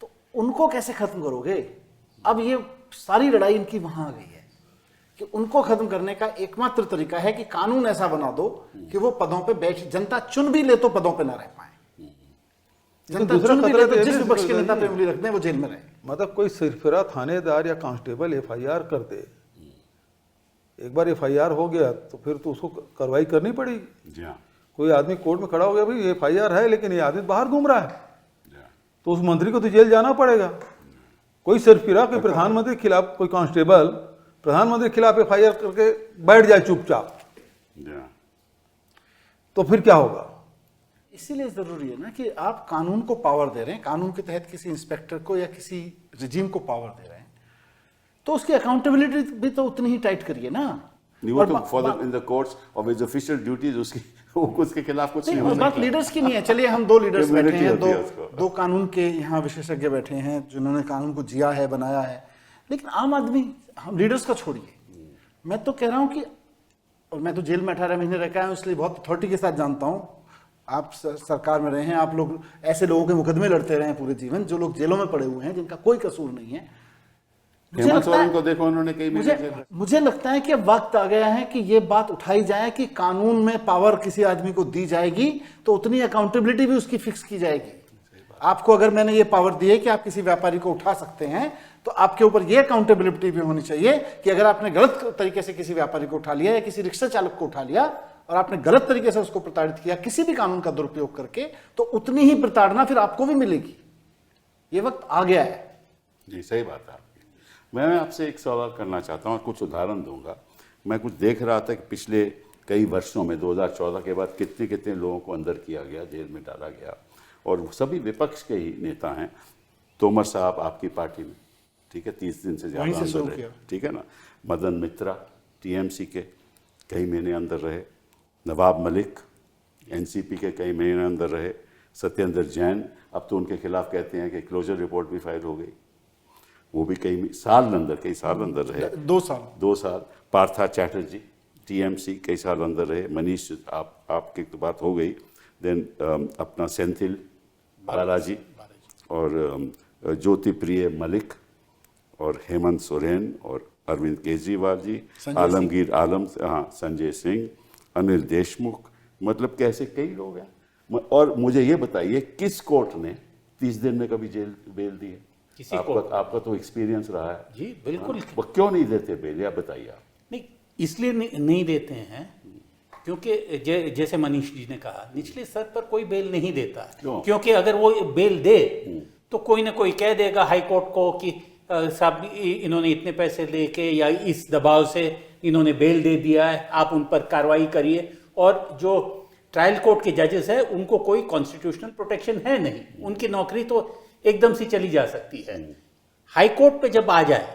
तो उनको कैसे खत्म करोगे? अब ये सारी लड़ाई इनकी वहां आ गई है कि उनको खत्म करने का एकमात्र तरीका है कि कानून ऐसा बना दो कि वो पदों पे बैठ, जनता चुन भी ले तो पदों पे ना रह पाए। जनता दूसरा चुन भी खतरा ले तो तो ये जिस भी विपक्ष के है नेता पे ये। उंगली रख दें वो जेल में रहे। मतलब कोई सिरफिरा थानेदार या कांस्टेबल FIR कर दे, एक बार FIR हो गया तो फिर तो उसको कार्रवाई करनी पड़ेगी। जी हाँ, कोई आदमी कोर्ट में खड़ा हो गया, भाई FIR है लेकिन ये आदमी बाहर घूम रहा है, जी हाँ। तो उस मंत्री को तो जेल जाना पड़ेगा। कोई सिरफिरा, कोई प्रधानमंत्री के खिलाफ, कोई कांस्टेबल प्रधानमंत्री के खिलाफ FIR करके बैठ जाए चुपचाप, जी हाँ। तो फिर क्या होगा? इसीलिए जरूरी है ना कि आप कानून को पावर दे रहे हैं, कानून के तहत किसी इंस्पेक्टर को या किसी रिजीम को पावर दे रहे हैं, तो उसकी अकाउंटेबिलिटी भी तो उतनी ही टाइट करिए ना। वो और तो बा- for in the courts of his official duties उसके खिलाफ कुछ नहीं, नहीं हो और बात सकता। लीडर्स की नहीं है। चलिए हम दो लीडर्स बैठे Immunity हैं, होती है उसको। दो कानून के यहाँ विशेषज्ञ बैठे हैं जिन्होंने कानून को जिया है, बनाया है। लेकिन आम आदमी, हम लीडर्स का छोड़िए, मैं तो कह रहा हूँ कि, और मैं तो जेल में 18 महीने रह के आया हूँ इसलिए बहुत अथॉरिटी के साथ जानता हूँ। आप सरकार में रहे हैं, आप लोग ऐसे लोगों के मुकदमे लड़ते रहे हैं पूरे जीवन, जो लोग जेलों में पड़े हुए हैं जिनका कोई कसूर नहीं है। मुझे हेमंत लगता सोरेन है, को देखो, उन्होंने कई महीने जेल मुझे लगता है कि अब वक्त आ गया है कि ये बात उठाई जाए कि कानून में पावर किसी आदमी को दी जाएगी तो उतनी अकाउंटेबिलिटी भी उसकी फिक्स की जाएगी। आपको अगर मैंने ये पावर दी है कि आप किसी व्यापारी को उठा सकते हैं, तो आपके ऊपर ये अकाउंटेबिलिटी भी होनी चाहिए कि अगर आपने गलत तरीके से किसी व्यापारी को उठा लिया या किसी रिक्शा चालक को उठा लिया और आपने गलत तरीके से उसको प्रताड़ित किया किसी भी कानून का दुरुपयोग करके, तो उतनी ही प्रताड़ना फिर आपको भी मिलेगी। ये वक्त आ गया है। जी, सही बात है आपकी। मैं आपसे एक सवाल करना चाहता हूँ और कुछ उदाहरण दूंगा। मैं कुछ देख रहा था कि पिछले कई वर्षों में 2014 के बाद कितने कितने लोगों को अंदर किया गया, जेल में डाला गया, और वो सभी विपक्ष के ही नेता हैं। तोमर साहब आपकी पार्टी में, ठीक है, 30 दिन से वहीं ज़्यादा से शुरू अंदर रहे, किया। ठीक है ना। मदन मित्रा TMC के कई महीने अंदर रहे, नवाब मलिक NCP के कई महीने अंदर रहे, सत्येंद्र जैन, अब तो उनके खिलाफ कहते हैं कि क्लोजर रिपोर्ट भी फाइल हो गई, वो भी कई साल अंदर रहे, 2 साल। पार्था चैटर्जी TMC कई साल अंदर रहे। मनीष, आपकी तो बात हो गई। देन अपना सेंथिल बालाजी और ज्योति प्रिय मलिक और हेमंत सोरेन और अरविंद केजरीवाल जी, आलमगीर आलम, हाँ, संजय सिंह, अनिल देशमुख, मतलब कैसे कई लोग हैं। और मुझे ये बताइए किस कोर्ट ने 30 दिन में कभी जेल बेल दी है? किसी आपका तो एक्सपीरियंस रहा है। जी बिल्कुल। वो क्यों नहीं देते बेल, या बताइए आप। नहीं, इसलिए नहीं देते हैं क्योंकि जैसे मनीष जी ने कहा, निचले स्तर पर कोई बेल नहीं देता क्यों? क्योंकि अगर वो बेल दे तो कोई ना कोई कह देगा हाई कोर्ट को कि साहब इन्होंने इतने पैसे लेके या इस दबाव से इन्होंने बेल दे दिया है, आप उन पर कार्रवाई करिए। और जो ट्रायल कोर्ट के जजेस हैं उनको कोई कॉन्स्टिट्यूशनल प्रोटेक्शन है नहीं, उनकी नौकरी तो एकदम से चली जा सकती है। हाई कोर्ट पे जब आ जाए,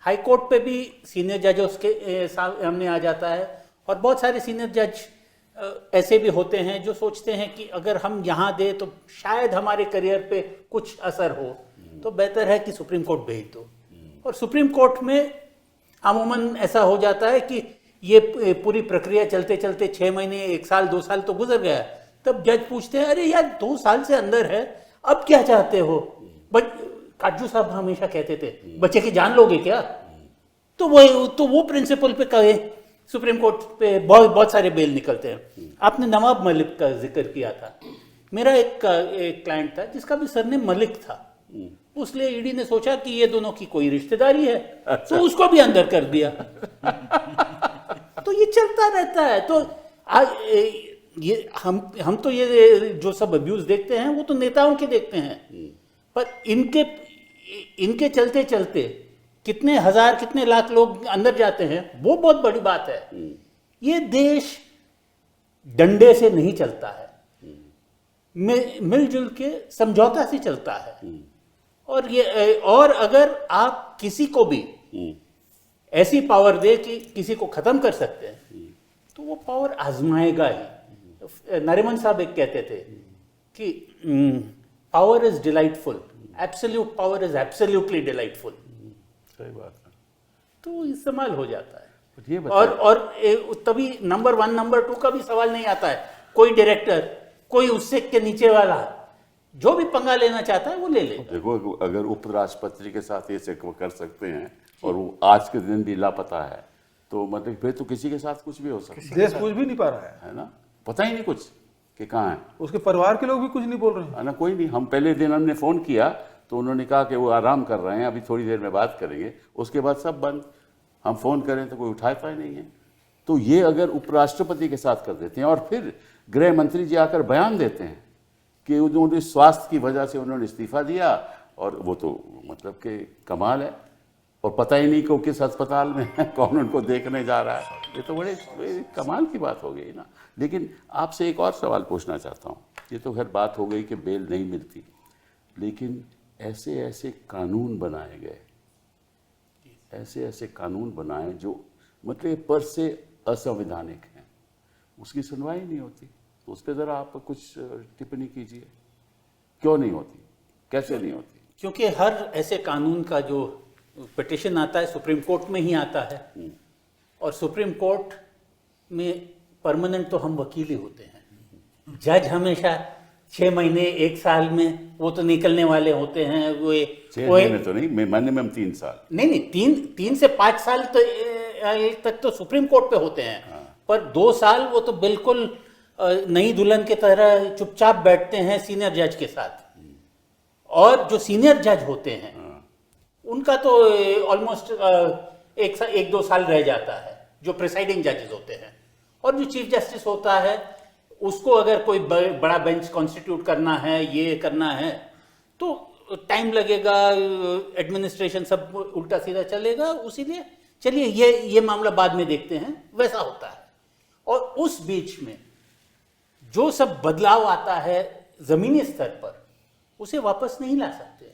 हाई कोर्ट पे भी सीनियर जज उसके सामने आ जाता है, और बहुत सारे सीनियर जज ऐसे भी होते हैं जो सोचते हैं कि अगर हम यहाँ दे तो शायद हमारे करियर पे कुछ असर हो, तो बेहतर है कि सुप्रीम कोर्ट भेज दो। और सुप्रीम कोर्ट में अमूमन ऐसा हो जाता है कि ये पूरी प्रक्रिया चलते चलते 6 महीने, 1 साल, 2 साल तो गुजर गया, तब जज पूछते हैं अरे यार 2 साल से अंदर है, अब क्या चाहते हो? बट काजू साहब हमेशा कहते थे बच्चे की जान लोगे क्या? तो वो प्रिंसिपल पे कहे सुप्रीम कोर्ट पे बहुत सारे बेल निकलते हैं। आपने नवाब मलिक का जिक्र किया था, मेरा एक क्लाइंट था जिसका भी सरनेम मलिक था, उसलिए ईडी ने सोचा कि ये दोनों की कोई रिश्तेदारी है, तो उसको भी अंदर कर दिया। तो ये चलता रहता है। तो आज ये हम तो ये जो सब अब्यूज देखते हैं वो तो नेताओं के देखते हैं, पर इनके चलते चलते कितने हजार कितने लाख लोग अंदर जाते हैं, वो बहुत बड़ी बात है। ये देश डंडे से नहीं चलता है, मिलजुल के समझौता से चलता है। और अगर आप किसी को भी ऐसी पावर दे कि किसी को खत्म कर सकते हैं, तो वो पावर आजमाएगा ही। नरिमन साहब एक कहते थे कि power is delightful, absolute power is absolutely delightful. सही बात है। तो इस्तेमाल हो जाता है। ये और तभी नंबर 1 नंबर 2 का भी सवाल नहीं आता है। कोई डायरेक्टर, कोई उससे के नीचे वाला जो भी पंगा लेना चाहता है वो ले लेगा। देखो, अगर उपराष्ट्रपति के साथ ये कर सकते हैं और वो आज के दिन भी लापता है, तो मतलब फिर तो किसी के साथ कुछ भी हो सकता है। देश पूछ भी नहीं पा रहा है ना, पता ही नहीं कुछ कि कहाँ है। उसके परिवार के लोग भी कुछ नहीं बोल रहे हैं। है ना, कोई नहीं। हम पहले दिन हमने फ़ोन किया तो उन्होंने कहा कि वो आराम कर रहे हैं, अभी थोड़ी देर में बात करेंगे। उसके बाद सब बंद। हम फ़ोन करें तो कोई उठाता ही नहीं है। तो ये अगर उपराष्ट्रपति के साथ कर देते हैं और फिर गृह मंत्री जी आकर बयान देते हैं कि उन्होंने स्वास्थ्य की वजह से उन्होंने इस्तीफा दिया, और वो तो मतलब कि कमाल है। और पता ही नहीं कि किस अस्पताल में है, कौन उनको देखने जा रहा है। ये तो बड़े कमाल की बात हो गई ना। लेकिन आपसे एक और सवाल पूछना चाहता हूँ। ये तो खैर बात हो गई कि बेल नहीं मिलती, लेकिन ऐसे ऐसे कानून बनाए गए, ऐसे ऐसे कानून बनाए जो मतलब पर से असंवैधानिक हैं, उसकी सुनवाई नहीं होती। तो उस पर ज़रा आप कुछ टिप्पणी कीजिए, क्यों नहीं होती, कैसे नहीं होती? क्योंकि हर ऐसे कानून का जो पिटिशन आता है सुप्रीम कोर्ट में ही आता है, और सुप्रीम कोर्ट में परमानेंट तो हम वकील ही होते हैं। जज हमेशा 6 महीने 1 साल में वो तो निकलने वाले होते हैं। वो 6 महीने तो नहीं, मिनिमम 3 साल। नहीं, 3 से 5 साल तो तक तो सुप्रीम कोर्ट पे होते हैं। हाँ। पर 2 साल वो तो बिल्कुल नई दुल्हन की तरह चुपचाप बैठते हैं सीनियर जज के साथ। और जो सीनियर जज होते हैं उनका तो ऑलमोस्ट 1-2 साल रह जाता है, जो प्रिसाइडिंग जजेस होते हैं। और जो चीफ जस्टिस होता है उसको अगर कोई बड़ा बेंच कॉन्स्टिट्यूट करना है, ये करना है, तो टाइम लगेगा, एडमिनिस्ट्रेशन सब उल्टा सीधा चलेगा। उसीलिए चलिए ये मामला बाद में देखते हैं, वैसा होता है। और उस बीच में जो सब बदलाव आता है जमीनी स्तर पर, उसे वापस नहीं ला सकते।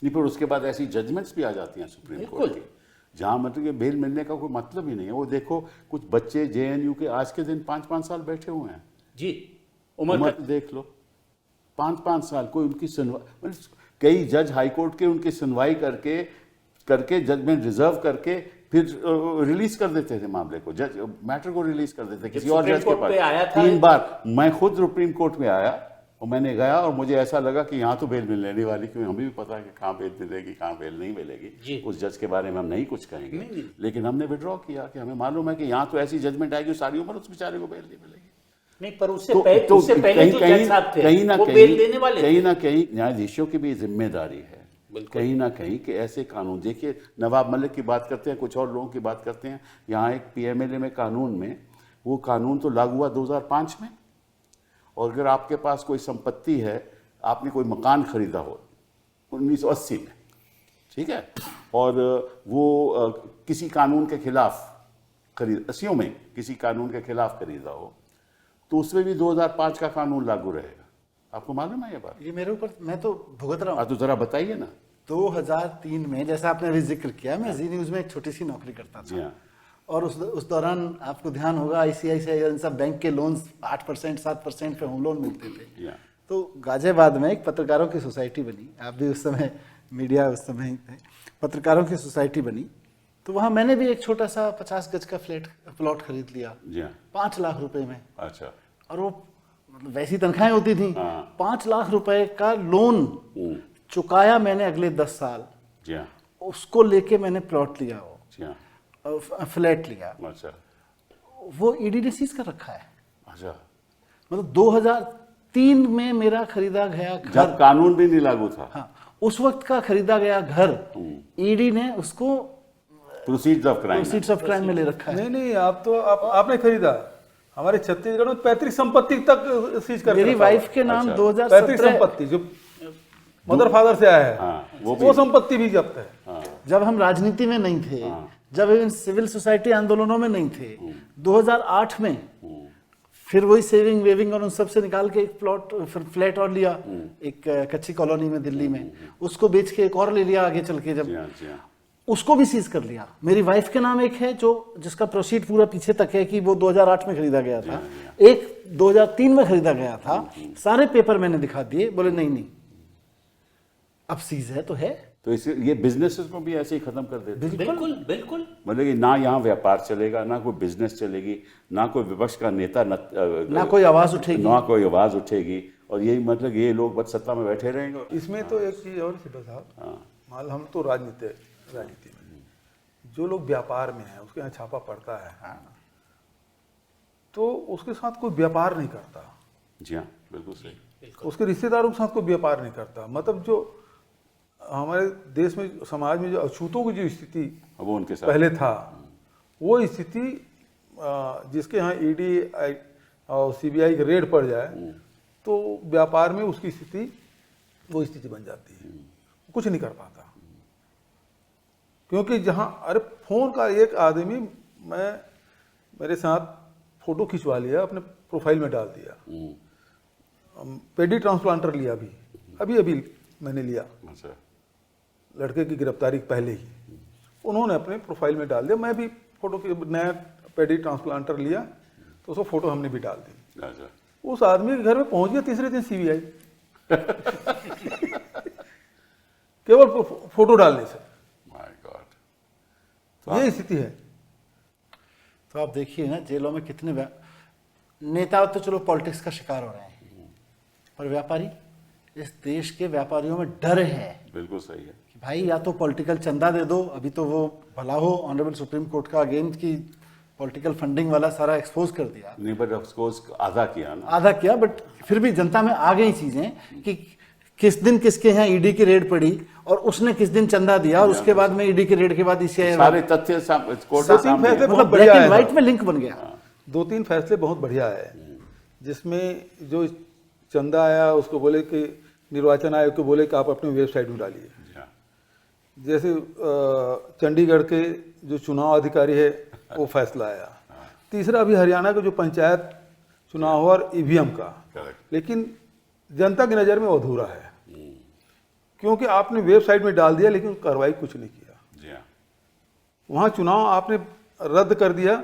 नहीं, पर उसके बाद ऐसी जजमेंट्स भी आ जाती हैं सुप्रीम कोर्ट की, जहाँ मतलब कि बेल मिलने का कोई मतलब ही नहीं है। वो देखो, कुछ बच्चे JNU के आज के दिन 5-5 साल बैठे हुए हैं जी, उम्र देख लो, 5-5 साल कोई उनकी सुनवाई। कई जज हाईकोर्ट के उनकी सुनवाई करके जजमेंट रिजर्व करके फिर रिलीज कर देते थे मामले को, मैटर को रिलीज कर देते किसी और जज के पास। 3 बार मैं खुद सुप्रीम कोर्ट में आया और मैंने गया और मुझे ऐसा लगा कि यहाँ तो बेल मिलने नहीं वाली, क्योंकि हमें भी पता है कि कहाँ बेल मिलेगी कहाँ बेल नहीं जी। मिलेगी। उस जज के बारे में हम नहीं कुछ कहेंगे, लेकिन हमने विड्रॉ किया कि हमें मालूम है कि यहाँ तो ऐसी जजमेंट आएगी सारी उम्र उस बेचारे को बेल नहीं मिलेगी। नहीं, पर उससे पहले जो जज साहब थे कहीं ना वो कहीं बेल देने वाले थे। कहीं ना कहीं न्यायाधीशों की भी जिम्मेदारी है कहीं ना कहीं कि ऐसे कानून, देखिए नवाब मलिक की बात करते हैं, कुछ और लोगों की बात करते हैं, यहाँ एक पीएमएलए में कानून में, वो कानून तो लागू हुआ 2005 में, और अगर आपके पास कोई संपत्ति है, आपने कोई मकान खरीदा हो 1980 में, ठीक है, और वो किसी कानून के खिलाफ खरीद 80 में किसी कानून के खिलाफ खरीदा हो, तो उसमें भी 2005 का कानून लागू रहेगा। आपको मालूम है ये बात? ये मेरे ऊपर, मैं तो भुगत रहा हूँ। तो जरा बताइए ना। 2003 में, जैसा आपने अभी जिक्र किया, मैं जी न्यूज़ में एक छोटी सी नौकरी करता जी था, हाँ। और उस दौरान आपको ध्यान होगा आईसीआईसीआई इन सब बैंक के लोन्स 8% 7% पे होम लोन मिलते थे। या तो गाजियाबाद में एक पत्रकारों की सोसाइटी बनी, आप भी उस समय मीडिया उस समय ही थे, पत्रकारों की सोसाइटी बनी, तो वहाँ मैंने भी एक छोटा सा 50 गज का प्लॉट खरीद लिया जी हाँ। 5 लाख रुपए में। अच्छा। और वो मतलब वैसी तनख्वाहें होती थी। हाँ। 5 लाख रुपए का लोन चुकाया मैंने अगले 10 साल, जी हाँ। उसको लेके मैंने प्लॉट लिया, वो जी हाँ। फ्लैट लिया, अच्छा। वो ईडी ने सीज कर रखा है। अच्छा। मतलब 2003 में मेरा खरीदा गया घर, जब कानून भी नहीं लागू था। हाँ, उस वक्त का खरीदा गया घर ईडी ने उसको proceeds of crime. Proceeds of crime में ले रखा है। नहीं नहीं, आपने खरीदा, हमारे छत्तीसगढ़ में पैतृक संपत्ति तक सीज करके मेरी रखा हुआ है। वाइफ के नाम अच्छा। 2017 पैतृक संपत्ति जो मदर फादर से आया है, हाँ, वो संपत्ति भी जब्त है। जब हम राजनीति में नहीं थे, जब इन सिविल सोसाइटी आंदोलनों में नहीं थे, 2008 में फिर वही सेविंग वेविंग और उन सब से निकाल के एक फ्लैट और लिया, एक कच्ची कॉलोनी में दिल्ली में, उसको बेच के एक और ले लिया आगे चल के, जी जब हाँ, जी हाँ। उसको भी सीज कर लिया। मेरी वाइफ के नाम एक है जो जिसका प्रोसीड पूरा पीछे तक है कि वो 2008 में खरीदा गया था, एक 2003 में खरीदा गया था, सारे पेपर मैंने दिखा दिए, बोले नहीं नहीं अब सीज है तो है। तो इसे ये बिजनेसेस को भी ऐसे ही खत्म कर देते हैं। बिल्कुल बिल्कुल। मतलब कि ना यहाँ व्यापार चलेगा, ना कोई बिजनेस चलेगी, ना कोई विपक्ष का नेता ना कोई आवाज उठेगी, ना कोई आवाज उठेगी, और यही मतलब ये लोग बस सत्ता में बैठे रहेंगे। इसमें तो एक चीज और सिद्धू साहब, मान हम तो राजनीति में, जो लोग व्यापार में हैं उसके यहाँ छापा पड़ता है, तो उसके साथ कोई व्यापार नहीं करता। जी हाँ, बिल्कुल सही। उसके रिश्तेदारों के साथ कोई व्यापार नहीं करता। मतलब जो हमारे देश में समाज में जो अछूतों की जो स्थिति वो उनके साथ पहले था, वो स्थिति जिसके यहाँ ईडी और सीबीआई का रेड पड़ जाए तो व्यापार में उसकी स्थिति वो स्थिति बन जाती है, कुछ नहीं कर पाता। क्योंकि जहाँ अरे फोन का एक आदमी, मैं मेरे साथ फोटो खिंचवा लिया, अपने प्रोफाइल में डाल दिया, पेडी ट्रांसप्लांटर लिया, अभी मैंने लिया, अच्छा। लड़के की गिरफ्तारी पहले ही उन्होंने अपने प्रोफाइल में डाल दिया। मैं भी फोटो की नया पेडी ट्रांसप्लांटर लिया तो उसको फोटो हमने भी डाल दी। अच्छा। उस आदमी के घर में पहुंच गया तीसरे दिन सीबीआई केवल फोटो डालने से। My God. ये स्थिति है। तो आप देखिए ना, जेलों में कितने नेता तो चलो पॉलिटिक्स का शिकार हो रहे हैं, पर व्यापारी, इस देश के व्यापारियों में डर है। बिल्कुल सही है कि भाई या तो पॉलिटिकल चंदा दे दो, अभी तो वो भला हो ऑनरेबल सुप्रीम कोर्ट का अगेंस्ट की पॉलिटिकल फंडिंग वाला सारा एक्सपोज कर दिया, नहीं, बट ऑफकोर्स आधा किया ना, आधा किया, बट फिर भी जनता में आ गई चीजें कि किस दिन किसके यहाँ ईडी की रेड पड़ी और उसने किस दिन चंदा दिया, और उसके बाद में ईडी की रेड के बाद ईसीआई सारे तथ्य कोर्ट के सामने फैसले हैं। बहुत मतलब ब्लैक बढ़िया एंड है। व्हाइट में लिंक बन गया। 2-3 फैसले बहुत बढ़िया है, जिसमें जो चंदा आया उसको बोले कि निर्वाचन आयोग को बोले कि आप अपने वेबसाइट में डालिए। जी हाँ। जैसे चंडीगढ़ के जो चुनाव अधिकारी है वो फैसला आया। तीसरा अभी हरियाणा का जो पंचायत चुनाव और ईवीएम का, करेक्ट। लेकिन जनता की नज़र में वो अधूरा है, क्योंकि आपने वेबसाइट में डाल दिया लेकिन कार्रवाई कुछ नहीं किया। जी हाँ। वहाँ चुनाव आपने रद्द कर दिया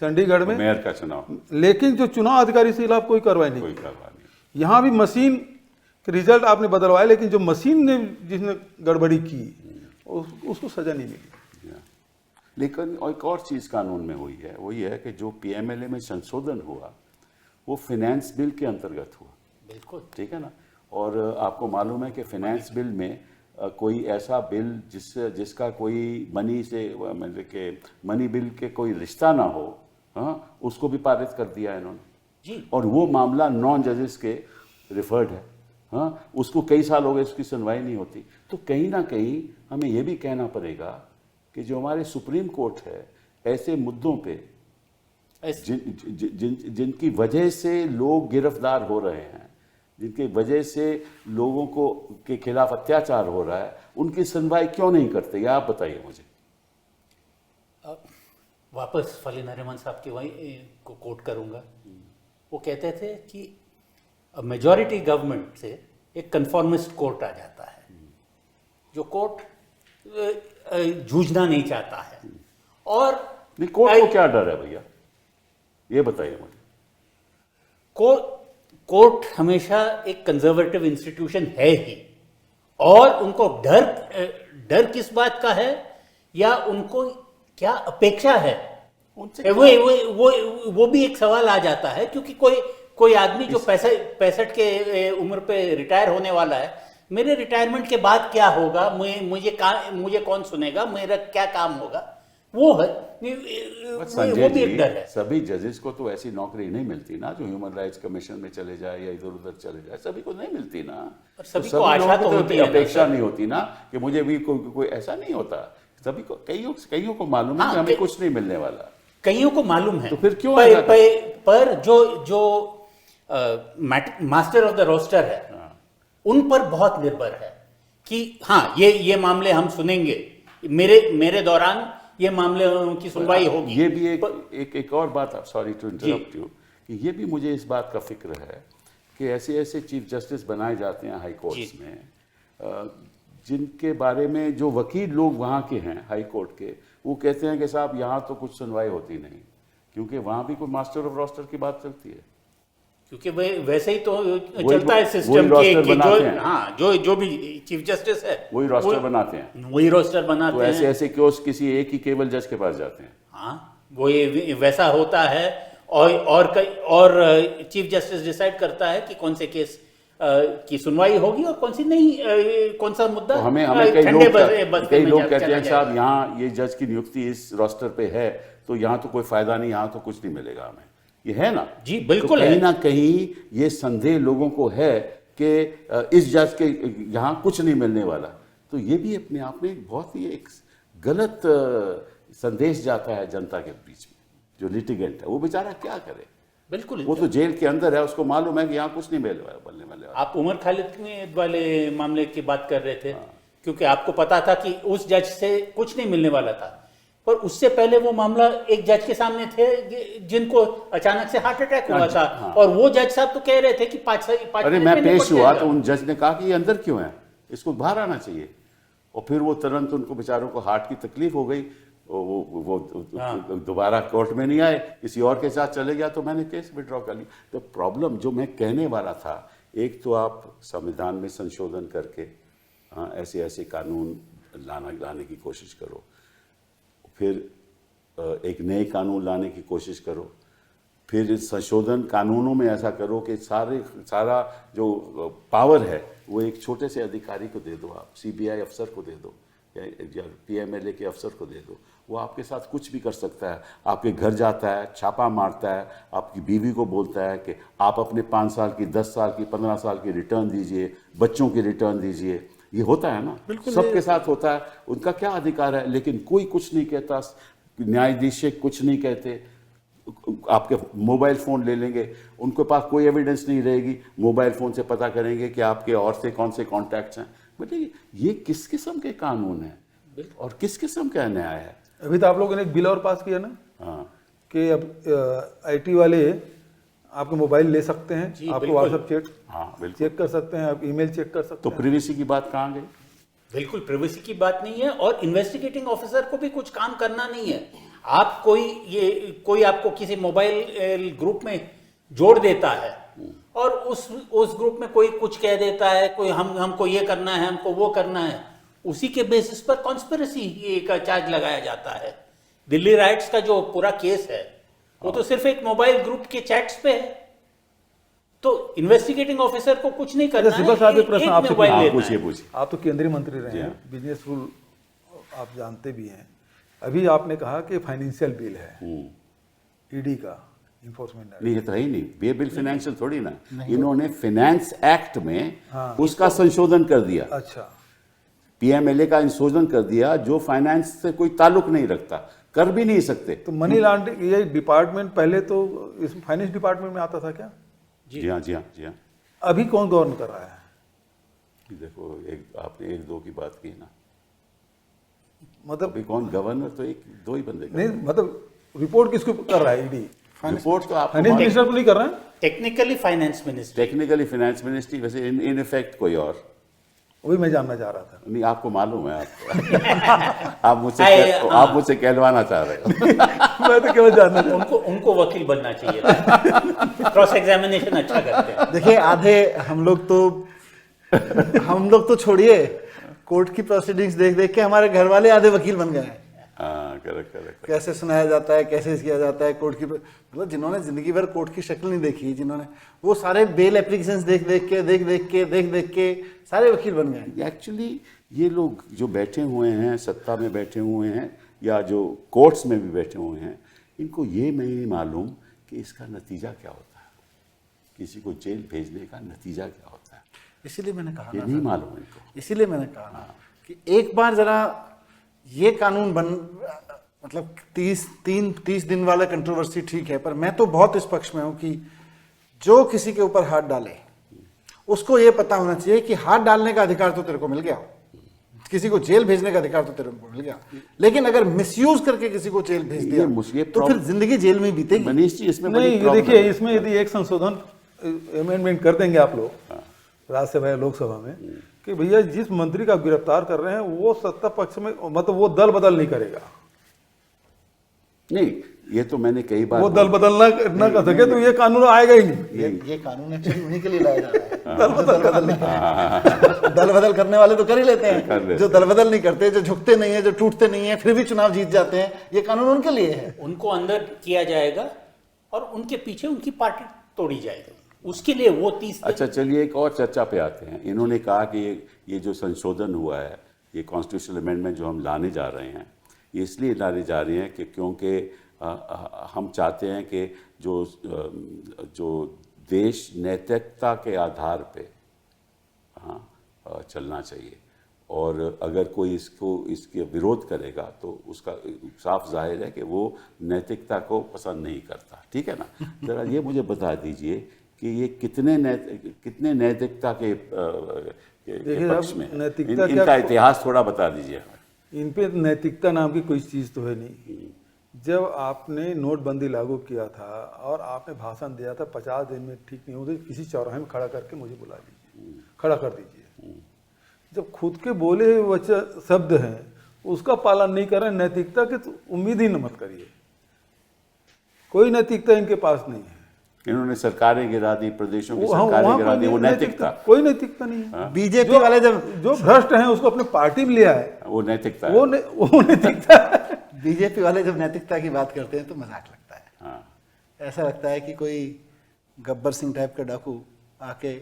चंडीगढ़ में, मेयर का चुनाव लेकिन जो चुनाव अधिकारी से खिलाफ कोई कार्रवाई नहीं कोई की। कार्रवाई नहीं। यहाँ भी मशीन के रिजल्ट आपने बदलवाए, लेकिन जो मशीन ने जिसने गड़बड़ी की उसको सजा नहीं मिली। जी हाँ। लेकिन एक और चीज़ कानून में हुई है, वो ये है कि जो पीएमएलए में संशोधन हुआ वो फाइनेंस बिल के अंतर्गत हुआ। बिल्कुल। ठीक है ना। और आपको मालूम है कि फाइनेंस बिल में कोई ऐसा बिल जिसका कोई मनी से मतलब कि मनी बिल के कोई रिश्ता ना हो, हाँ, उसको भी पारित कर दिया इन्होंने जी। और वो मामला 9 जजेस के रिफर्ड है, हाँ, उसको कई साल हो गए, उसकी सुनवाई नहीं होती। तो कहीं ना कहीं हमें ये भी कहना पड़ेगा कि जो हमारे सुप्रीम कोर्ट है, ऐसे मुद्दों पे जिनकी वजह से लोग गिरफ्तार हो रहे हैं, जिनकी वजह से लोगों को के खिलाफ अत्याचार हो रहा है, उनकी सुनवाई क्यों नहीं करते, ये आप बताइए मुझे। वापस फली नरिमन साहब की वही को कोट करूंगा। वो कहते थे कि मेजॉरिटी गवर्नमेंट से एक कन्फॉर्मिस्ट कोर्ट आ जाता है, जो कोर्ट जूझना नहीं चाहता है। और नहीं, कोर्ट को क्या डर है भैया, ये बताइए मुझे। कोर्ट हमेशा एक कंजर्वेटिव इंस्टीट्यूशन है ही, और उनको डर किस बात का है या उनको क्या अपेक्षा है, वो भी एक सवाल आ जाता है। क्योंकि कोई आदमी जो 65 के उम्र पे रिटायर होने वाला है, मेरे रिटायरमेंट के बाद क्या होगा, मुझे कौन सुनेगा, मेरा क्या काम होगा, वो है वो भी एक डर है। सभी जजेस को तो ऐसी नौकरी नहीं मिलती ना जो ह्यूमन राइट्स कमीशन में चले जाए या इधर उधर चले जाए, सभी को नहीं मिलती ना। सभी को आशा तो होती है, अपेक्षा नहीं होती ना कि मुझे भी कोई ऐसा नहीं होता। सभी को कईयों को मालूम है कि हमें कुछ नहीं मिलने वाला, कईयों को मालूम है। तो फिर क्यों पर जो मास्टर ऑफ द रोस्टर है, उन पर बहुत निर्भर है कि हाँ, ये मामले हम सुनेंगे, मेरे दौरान ये मामले की सुनवाई होगी। ये भी एक और बात, सॉरी टू इंटरप्ट यू, कि ये भी मुझे इस बात का फिक्र है कि ऐसे चीफ जस्टिस बनाए जाते हैं हाई कोर्ट्स में, जिनके बारे में जो वकील लोग वहाँ के हैं हाई कोर्ट के, वो कहते हैं कि साहब यहाँ तो कुछ सुनवाई होती नहीं, क्योंकि वहाँ भी कोई मास्टर ऑफ रोस्टर की बात चलती है। क्योंकि वैसे ही तो चलता है सिस्टम के, जो भी चीफ जस्टिस है वही रोस्टर बनाते हैं, वही रोस्टर बनाते हैं। तो ऐसे केस किसी एक ही केवल जज के पास जाते हैं। हाँ, वो वैसा होता है। और चीफ जस्टिस डिसाइड करता है कि कौन से केस की सुनवाई होगी और कौन सी नहीं, कौन सा मुद्दा। तो हमें कई लोग कहते हैं साहब यहाँ ये जज की नियुक्ति इस रोस्टर पे है, तो यहाँ तो कोई फायदा नहीं, यहाँ तो कुछ नहीं मिलेगा हमें, ये है ना। जी बिल्कुल। तो कहीं ना कहीं ये संदेह लोगों को है कि इस जज के यहाँ कुछ नहीं मिलने वाला, तो ये भी अपने आप में एक बहुत ही एक गलत संदेश जाता है जनता के बीच में। जो लिटिगेंट है वो बेचारा क्या करे, बिल्कुल, वो तो जेल के अंदर है, उसको मालूम है कि यहाँ कुछ नहीं मिलने वाला। आप उमर खालिद वाले मामले की बात कर रहे थे, क्योंकि आपको पता था कि उस जज से कुछ नहीं मिलने वाला था, पर उससे पहले वो मामला एक जज के सामने थे जिनको अचानक से हार्ट अटैक हुआ था। और वो जज साहब तो कह रहे थे कि 5 अरे मैं पेश हुआ तो उन जज ने कहा कि ये अंदर क्यों है, इसको बाहर आना चाहिए। और फिर वो तुरंत उनको बेचारों को हार्ट की तकलीफ हो गई, वो दोबारा कोर्ट में नहीं आए, किसी और के साथ चले गया, तो मैंने केस विड्रॉ कर लिया। तो प्रॉब्लम जो मैं कहने वाला था, एक तो आप संविधान में संशोधन करके ऐसे कानून लाने की कोशिश करो, फिर एक नए कानून लाने की कोशिश करो, फिर इस संशोधन कानूनों में ऐसा करो कि सारा जो पावर है वो एक छोटे से अधिकारी को दे दो, आप सीबीआई अफसर को दे दो या पीएमएलए के अफसर को दे दो, वो आपके साथ कुछ भी कर सकता है। आपके घर जाता है, छापा मारता है, आपकी बीवी को बोलता है कि आप अपने 5 साल की, 10 साल की, 15 साल की रिटर्न दीजिए, बच्चों की रिटर्न दीजिए। ये होता है ना, सबके साथ होता है, उनका क्या अधिकार है। लेकिन कोई कुछ नहीं कहता, न्यायाधीश कुछ नहीं कहते। आपके मोबाइल फ़ोन ले लेंगे, उनके पास कोई एविडेंस नहीं रहेगी, मोबाइल फ़ोन से पता करेंगे कि आपके और से कौन से कॉन्टैक्ट्स हैं। बताइए ये किस किस्म के कानून है और किस किस्म का न्याय है। अभी तो आप लोगों ने एक बिल और पास किया ना, हाँ, कि अब आईटी वाले आपके मोबाइल ले सकते हैं, आपको व्हाट्सएप चेक कर सकते हैं, आप ईमेल चेक कर सकते तो हैं। प्रिवेसी की बात कहाँ गई? बिल्कुल प्रिवेसी की बात नहीं है, और इन्वेस्टिगेटिंग ऑफिसर को भी कुछ काम करना नहीं है। आप कोई आपको किसी मोबाइल ग्रुप में जोड़ देता है और उस ग्रुप में कोई कुछ कह देता है, कोई हमको ये करना है, हमको वो करना है, उसी के बेसिस पर कॉन्स्पिरेसी का चार्ज लगाया जाता है। दिल्ली राइट्स का जो पूरा केस है वो तो सिर्फ एक मोबाइल ग्रुप के चैट्स पे है। तो इन्वेस्टिगेटिंग ऑफिसर को कुछ नहीं करना अच्छा, सिब्बल साहब, एक प्रश्न आपसे मोबाइल हाँ, लेना पूछिए है। पूछिए। आप तो केंद्रीय मंत्री रहे जी हैं, हाँ। बिजनेस रूल आप जानते भी हैं। अभी आपने कहा कि फाइनेंशियल बिल है ईडी का, इन्फोर्समेंट नहीं, ये तो है ही नहीं, ये बिल फाइनेंशियल थोड़ी ना, इन्होंने फाइनेंस एक्ट में उसका संशोधन कर दिया, अच्छा, पीएमएलए का संशोधन कर दिया, जो फाइनेंस से कोई ताल्लुक नहीं रखता, कर भी नहीं सकते। तो मनी लॉन्ड्रिंग ये डिपार्टमेंट पहले तो इस फाइनेंस डिपार्टमेंट में आता था क्या? जी हाँ, जी हाँ, जी हाँ। अभी कौन गवर्न कर रहा है? देखो, आपने एक दो की बात की ना, मतलब अभी कौन गवर्नर, तो एक दो ही बंदे कर नहीं, मतलब रिपोर्ट किसको कर रहा है ईडी? रहे हैं। रिपोर्ट तो आपको फाइनेंस मालूम- मिनिस्टर को नहीं कर रहा है? Technically finance minister. Technically finance ministry, वैसे इन इफेक्ट कोई और वही मैं जानना चाह रहा था। नहीं, आपको मालूम है आपको। आप मुझसे कहलवाना चाह रहे हो। मैं तो केवल जानना चाह उनको वकील बनना चाहिए था। क्रॉस एग्जामिनेशन अच्छा करते हैं। देखिए, आधे हम लोग तो छोड़िए, कोर्ट की प्रोसीडिंग्स देख देख के हमारे घर वाले आधे वकील बन गए हैं। हाँ, करेक्ट करेक्ट। कैसे सुनाया जाता है, कैसे किया जाता है कोर्ट की, मतलब जिन्होंने जिंदगी भर कोर्ट की शक्ल नहीं देखी, जिन्होंने वो सारे बेल एप्लीकेशंस देख देख के सारे वकील बन गए। एक्चुअली ये लोग जो बैठे हुए हैं, सत्ता में बैठे हुए हैं या जो कोर्ट्स में भी बैठे हुए हैं, इनको ये नहीं मालूम कि इसका नतीजा क्या होता है, किसी को जेल भेजने का नतीजा क्या होता है, इसीलिए मैंने कहा ये ना नहीं सर, मालूम इनको। इसीलिए मैंने कहा ना कि एक बार जरा ये कानून मतलब 30 दिन वाला कंट्रोवर्सी ठीक है, पर मैं तो बहुत इस पक्ष में हूं कि जो किसी के ऊपर हाथ डाले उसको ये पता होना चाहिए कि हाथ डालने का अधिकार तो तेरे को मिल गया, किसी को जेल भेजने का अधिकार तो तेरे को मिल गया, लेकिन अगर मिसयूज करके किसी को जेल भेज दिया ये तो फिर जिंदगी जेल में ही बीतेगी। मनीष जी, इसमें बड़ी नहीं, ये प्रॉब्लम देखिए, है। इसमें यदि एक संशोधन अमेंडमेंट कर देंगे आप लोग राज्यसभा या लोकसभा में कि भैया जिस मंत्री का गिरफ्तार कर रहे हैं वो सत्ता पक्ष में, मतलब वो दल बदल नहीं करेगा, नहीं, ये तो मैंने कई बार वो दल बदल ना कर सके तो ये कानून आएगा ही नहीं। ये कानून एक्चुअली उन्हीं के लिए लाया जा रहा है। दल बदल करने वाले तो कर ही लेते हैं, जो दल बदल नहीं करते, जो झुकते नहीं है, जो टूटते नहीं है, फिर भी चुनाव जीत जाते हैं, ये कानून उनके लिए है। उनको अंदर किया जाएगा और उनके पीछे उनकी पार्टी तोड़ी जाएगी, उसके लिए वो 30 दिन। अच्छा, चलिए एक और चर्चा पे आते हैं। इन्होंने कहा कि ये जो संशोधन हुआ है, ये कॉन्स्टिट्यूशनल अमेंडमेंट जो हम लाने जा रहे हैं, ये इसलिए लाने जा रहे हैं कि क्योंकि हम चाहते हैं कि जो देश नैतिकता के आधार पे चलना चाहिए, और अगर कोई इसके विरोध करेगा तो उसका साफ जाहिर है कि वो नैतिकता को पसंद नहीं करता। ठीक है ना? जरा ये मुझे बता दीजिए कि ये कितने नैतिकता के पक्ष में है? नैतिकता इनका इतिहास थोड़ा बता दीजिए हमें। इन पे नैतिकता नाम की कोई चीज़ तो है नहीं। जब आपने नोटबंदी लागू किया था और आपने भाषण दिया था 50 दिन में ठीक नहीं होगी, किसी चौराहे में खड़ा करके मुझे बुला लीजिए, खड़ा कर दीजिए। जब खुद के बोले हुए वचन शब्द हैं उसका पालन नहीं कर रहे, नैतिकता की तो उम्मीद ही न मत करिए। कोई नैतिकता इनके पास नहीं है। इन्होंने सरकारें गिरा दी, प्रदेशों की वहाँ सरकारें गिरा पर दी, वो नैतिकता? कोई नैतिकता नहीं है। बीजेपी वाले जब जो भ्रष्ट हैं उसको अपने पार्टी में लिया है, वो नैतिकता है। वो नैतिकता है। बीजेपी वाले जब नैतिकता की बात करते हैं तो मजाक लगता है। हाँ, ऐसा लगता है कि कोई गब्बर सिंह टाइप का डाकू आके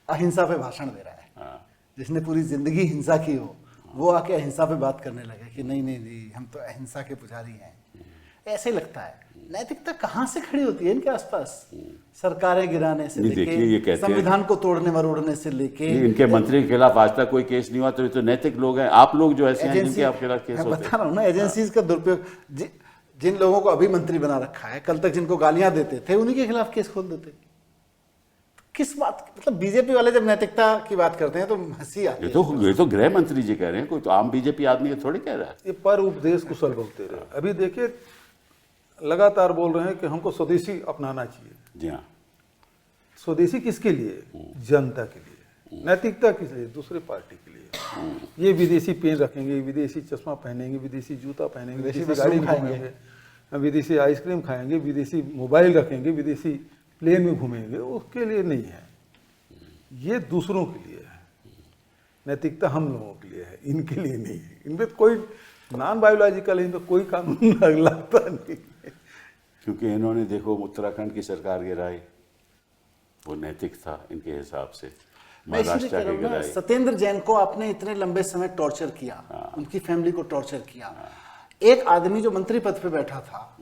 अहिंसा पे भाषण दे रहा है, हाँ। जिसने पूरी जिंदगी हिंसा की हो, वो आके अहिंसा पे बात करने लगे कि नहीं नहीं नहीं, हम तो अहिंसा के पुजारी हैं। ऐसे ही लगता है। नैतिकता कहाँ से खड़ी होती है इनके आसपास? सरकारें गिराने से नहीं, देखिए, ये लेके कहते हैं- संविधान को तोड़ने मरोड़ने से लेके नहीं, इनके मंत्री के खिलाफ आज तक कोई केस नहीं हुआ, तो ये तो नैतिक लोग हैं। आप लोग जो ऐसे हैं जिनके आपके खिलाफ केस मैं होते बता रहा हूँ ना, एजेंसीज का दुरुपयोग। जिन लोगों को अभी मंत्री बना रखा है, कल तक जिनको गालियां देते थे, उन्हीं के खिलाफ केस खोल देते। किस बात, मतलब बीजेपी वाले जब नैतिकता की बात करते हैं तो हंसी आती है। ये तो गृह मंत्री जी कह रहे हैं, कोई तो आम बीजेपी आदमी ये थोड़ी कह रहा है। ये पर उपदेश कुशल बोलते रहे। अभी देखिए लगातार बोल रहे हैं कि हमको स्वदेशी अपनाना चाहिए। जी हाँ, स्वदेशी किसके लिए? जनता के लिए। नैतिकता किस लिए? दूसरे पार्टी के लिए। ये विदेशी पेन रखेंगे, विदेशी चश्मा पहनेंगे, विदेशी जूता पहनेंगे, विदेशी विदेशी गाड़ी में मशरूम घूमेंगे, विदेशी आइसक्रीम खाएंगे, विदेशी मोबाइल रखेंगे, विदेशी प्लेन में घूमेंगे। उसके लिए नहीं है, ये दूसरों के लिए है। नैतिकता हम लोगों के लिए है, इनके लिए नहीं है। इनमें कोई नॉन बायोलॉजिकल, इनमें कोई कानून लगता नहीं है। क्योंकि इन्होंने देखो उत्तराखंड की सरकार गिराई, वो नैतिक था इनके हिसाब से। मैं इसीलिए महाराष्ट्र कह रहा की हूं ना, गदाई, सत्येंद्र जैन को आपने इतने लंबे समय टॉर्चर किया, उनकी फैमिली को टॉर्चर किया। एक आदमी जो मंत्री पद पे बैठा था,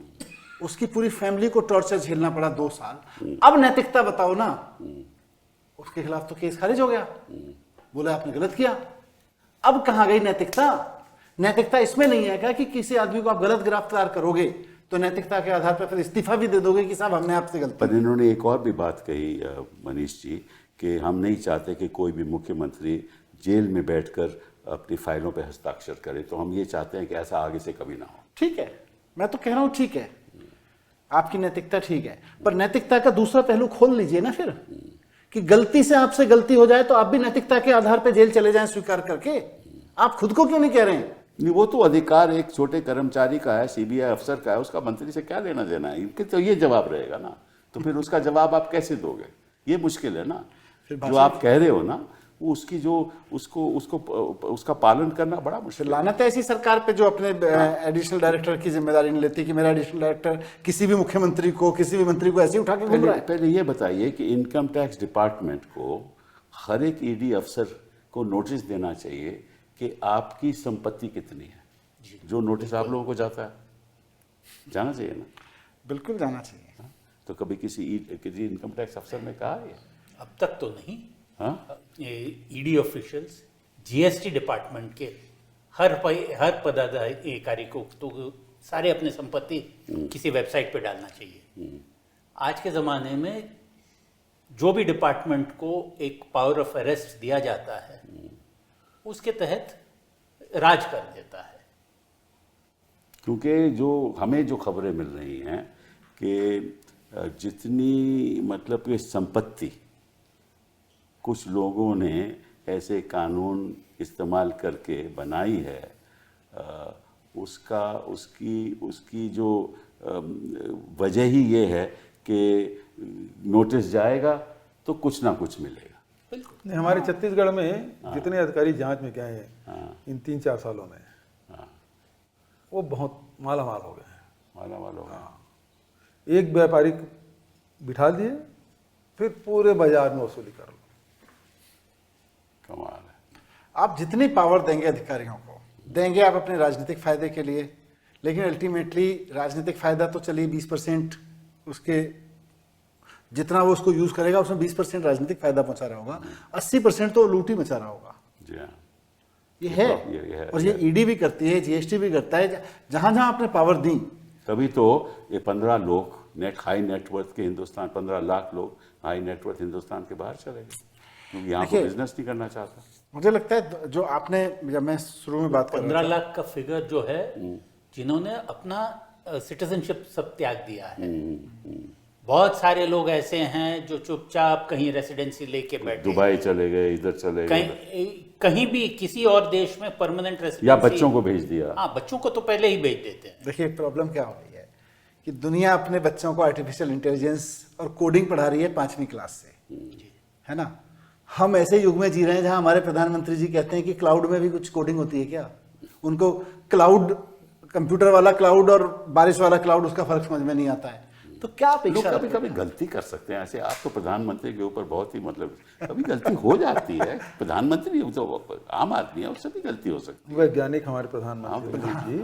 उसकी पूरी फैमिली को टॉर्चर झेलना पड़ा 2 साल। अब नैतिकता बताओ ना, उसके खिलाफ तो केस खारिज हो गया, बोला आपने गलत किया। अब कहां गई नैतिकता? नैतिकता इसमें नहीं है क्या कि किसी आदमी को आप गलत गिरफ्तार करोगे तो नैतिकता के आधार पर फिर इस्तीफा भी दे दोगे कि साहब हमने आपसे गलती पर इन्होंने एक और भी बात कही मनीष जी, कि हम नहीं चाहते कि कोई भी मुख्यमंत्री जेल में बैठकर अपनी फाइलों पे हस्ताक्षर करे, तो हम ये चाहते हैं कि ऐसा आगे से कभी ना हो। ठीक है, मैं तो कह रहा हूं ठीक है, आपकी नैतिकता ठीक है, पर नैतिकता का दूसरा पहलू खोल लीजिए ना फिर, कि गलती से आपसे गलती हो जाए तो आप भी नैतिकता के आधार पर जेल चले जाएं स्वीकार करके। आप खुद को क्यों नहीं कह रहे हैं? नहीं, वो तो अधिकार एक छोटे कर्मचारी का है, सीबीआई अफसर का है, उसका मंत्री से क्या लेना देना है? इनके तो ये जवाब रहेगा ना, तो फिर उसका जवाब आप कैसे दोगे? ये मुश्किल है ना। जो आप कह रहे हो ना, वो उसकी जो उसका पालन करना बड़ा मुश्किल है। लानत है ऐसी सरकार पे जो अपने एडिशनल डायरेक्टर की जिम्मेदारी नहीं लेती कि मेरा एडिशनल डायरेक्टर किसी भी मुख्यमंत्री को, किसी भी मंत्री को ऐसे ही उठा के घूम रहा है। पहले ये बताइए कि इनकम टैक्स डिपार्टमेंट को हर एक ईडी अफसर को नोटिस देना चाहिए कि आपकी संपत्ति कितनी है। जो नोटिस आप लोगों को जाता है, जाना चाहिए ना? बिल्कुल जाना चाहिए। तो कभी किसी इनकम टैक्स अफसर ने कहा है? अब तक तो नहीं। हाँ, ईडी ऑफिशियल्स, जीएसटी डिपार्टमेंट के हर पदाधिकारी को तो सारे अपने संपत्ति किसी वेबसाइट पे डालना चाहिए। आज के ज़माने में जो भी डिपार्टमेंट को एक पावर ऑफ अरेस्ट दिया जाता है, उसके तहत राज कर देता है। क्योंकि जो हमें जो खबरें मिल रही हैं कि जितनी मतलब कि संपत्ति कुछ लोगों ने ऐसे कानून इस्तेमाल करके बनाई है, उसकी जो वजह ही ये है कि नोटिस जाएगा तो कुछ ना कुछ मिलेगा। नहीं, हमारे छत्तीसगढ़ में जितने अधिकारी जांच में गए हैं इन 3-4 सालों में, वो बहुत मालामाल हो गए हैं। मालामाल होगा। एक व्यापारी बिठा दिए, फिर पूरे बाजार में वसूली कर लो। कमाल है। आप जितनी पावर देंगे अधिकारियों को, देंगे आप अपने राजनीतिक फायदे के लिए, लेकिन अल्टीमेटली राजनीतिक फायदा तो चलिए 20% उसके, जितना वो उसको यूज करेगा उसमें 20% राजनीतिक फायदा पहुंचा रहा होगा, 80% तो लूट ही मचा रहा होगा। जी हाँ, ये है। और ये ईडी भी करती है, जीएसटी भी करता है, जहां जहां आपने पावर दी। तभी तो ये 15 लोग हाई नेटवर्थ के हिंदुस्तान, 15 लाख लोग हाई नेटवर्थ हिंदुस्तान के बाहर चले गए, क्योंकि यहाँ को बिजनेस नहीं करना चाहता। मुझे लगता है जो आपने, जब मैं शुरू में बात कर 15 लाख का फिगर जो है, जिन्होंने अपना सिटीजनशिप सब त्याग दिया है। बहुत सारे लोग ऐसे हैं जो चुपचाप कहीं रेसिडेंसी लेके बैठे, दुबई चले गए, इधर चले गए, कहीं भी किसी और देश में परमानेंट रेसिडेंसी, या बच्चों को भेज दिया। हाँ, बच्चों को तो पहले ही भेज देते हैं। देखिए प्रॉब्लम क्या हो रही है कि दुनिया अपने बच्चों को आर्टिफिशियल इंटेलिजेंस और कोडिंग पढ़ा रही है 5वीं क्लास से, है ना। हम ऐसे युग में जी रहे हैं जहां हमारे प्रधानमंत्री जी कहते हैं कि क्लाउड में भी कुछ कोडिंग होती है क्या? उनको क्लाउड, कंप्यूटर वाला क्लाउड और बारिश वाला क्लाउड, उसका फर्क समझ में नहीं आता है। तो क्या लोग अपेक्षा? कभी कभी गलती कर सकते हैं ऐसे। आप तो प्रधानमंत्री के ऊपर बहुत ही मतलब, कभी गलती हो जाती है। प्रधानमंत्री तो आम आदमी है, उससे भी गलती हो सकती है। वैज्ञानिक हमारे प्रधानमंत्री जी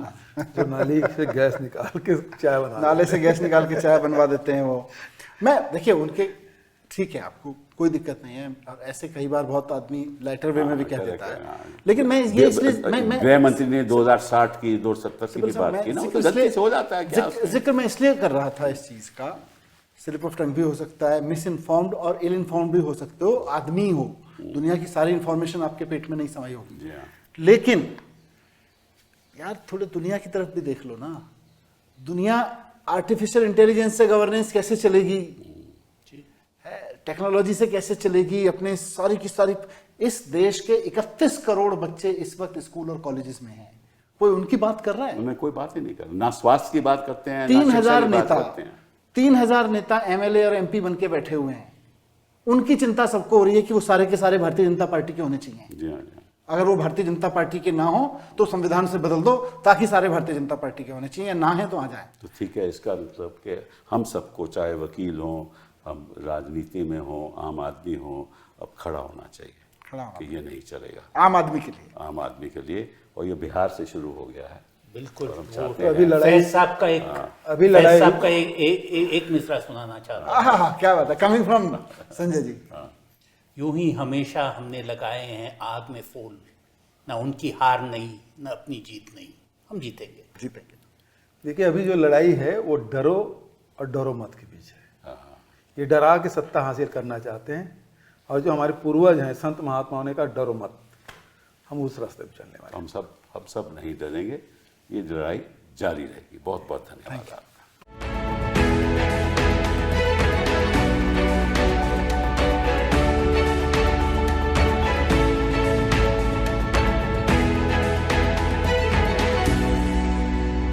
जो नाली से गैस निकाल के चाय बना, नाले से गैस निकाल के चाय बनवा देते हैं वो। मैं देखिए उनके, ठीक है, आपको कोई दिक्कत नहीं है, और ऐसे कई बार बहुत आदमी लाइटर वे में भी कह देता है, लेकिन मैं ये इसलिए मैं गृह मंत्री ने 2060 की 2070 की बात की ना, तो गलती से हो जाता है। क्या जिक्र मैं इसलिए कर रहा था इस चीज का, स्लिप ऑफ टंग भी हो सकता है, मिस इन्फॉर्म्ड और इल इन्फॉर्म्ड भी हो सकते हो, आदमी हो, दुनिया की सारी इंफॉर्मेशन आपके पेट में नहीं समाई होगी। लेकिन यार थोड़े दुनिया की तरफ भी देख लो ना। दुनिया आर्टिफिशियल इंटेलिजेंस से गवर्नेंस कैसे चलेगी, टेक्नोलॉजी से कैसे चलेगी, अपने सारी की सारी, इस देश के 31 करोड़ बच्चे इस वक्त स्कूल और कॉलेजेस में हैं, कोई उनकी बात कर रहा है? उन्हें कोई बात ही नहीं कर रहा, ना स्वास्थ्य की बात करते हैं, 3000 नेता, 3000 नेता एमएलए और एमपी बन के बैठे हुए हैं, उनकी चिंता सबको हो रही है कि वो सारे के सारे भारतीय जनता पार्टी के होने चाहिए। जी हाँ, जी हाँ। अगर वो भारतीय जनता पार्टी के ना हो तो संविधान से बदल दो ताकि सारे भारतीय जनता पार्टी के होने चाहिए, ना है तो आ जाए। तो ठीक है, इसका मतलब कि हम सबको, चाहे वकील हों, हम राजनीति में हों, आम आदमी हों, अब खड़ा होना चाहिए खड़ा होना कि ये नहीं चलेगा आम आदमी के लिए। आम आदमी के लिए। और ये बिहार से शुरू हो गया है। बिल्कुल। और हम वो चाहते तो अभी हैं लड़ाई फैज साहब का एक अभी फैज लड़ाई साहब का एक मिसरा सुनाना चाह रहा हूँ। हाँ, क्या बात है, कमिंग फ्रॉम संजय जी। यूं ही हमेशा हमने लगाए हैं आग में फूल, ना उनकी हार नहीं, ना अपनी जीत नहीं, हम जीतेंगे। जीतेंगे। देखिए अभी जो लड़ाई है वो डरो और डरो मत के बीच है। ये डरा के सत्ता हासिल करना चाहते हैं, और जो हमारे पूर्वज हैं संत महात्माओं ने कहा डरो मत, हम उस रास्ते पर चलने वाले हैं। हम सब नहीं डरेंगे, ये लड़ाई जारी रहेगी। बहुत बहुत धन्यवाद।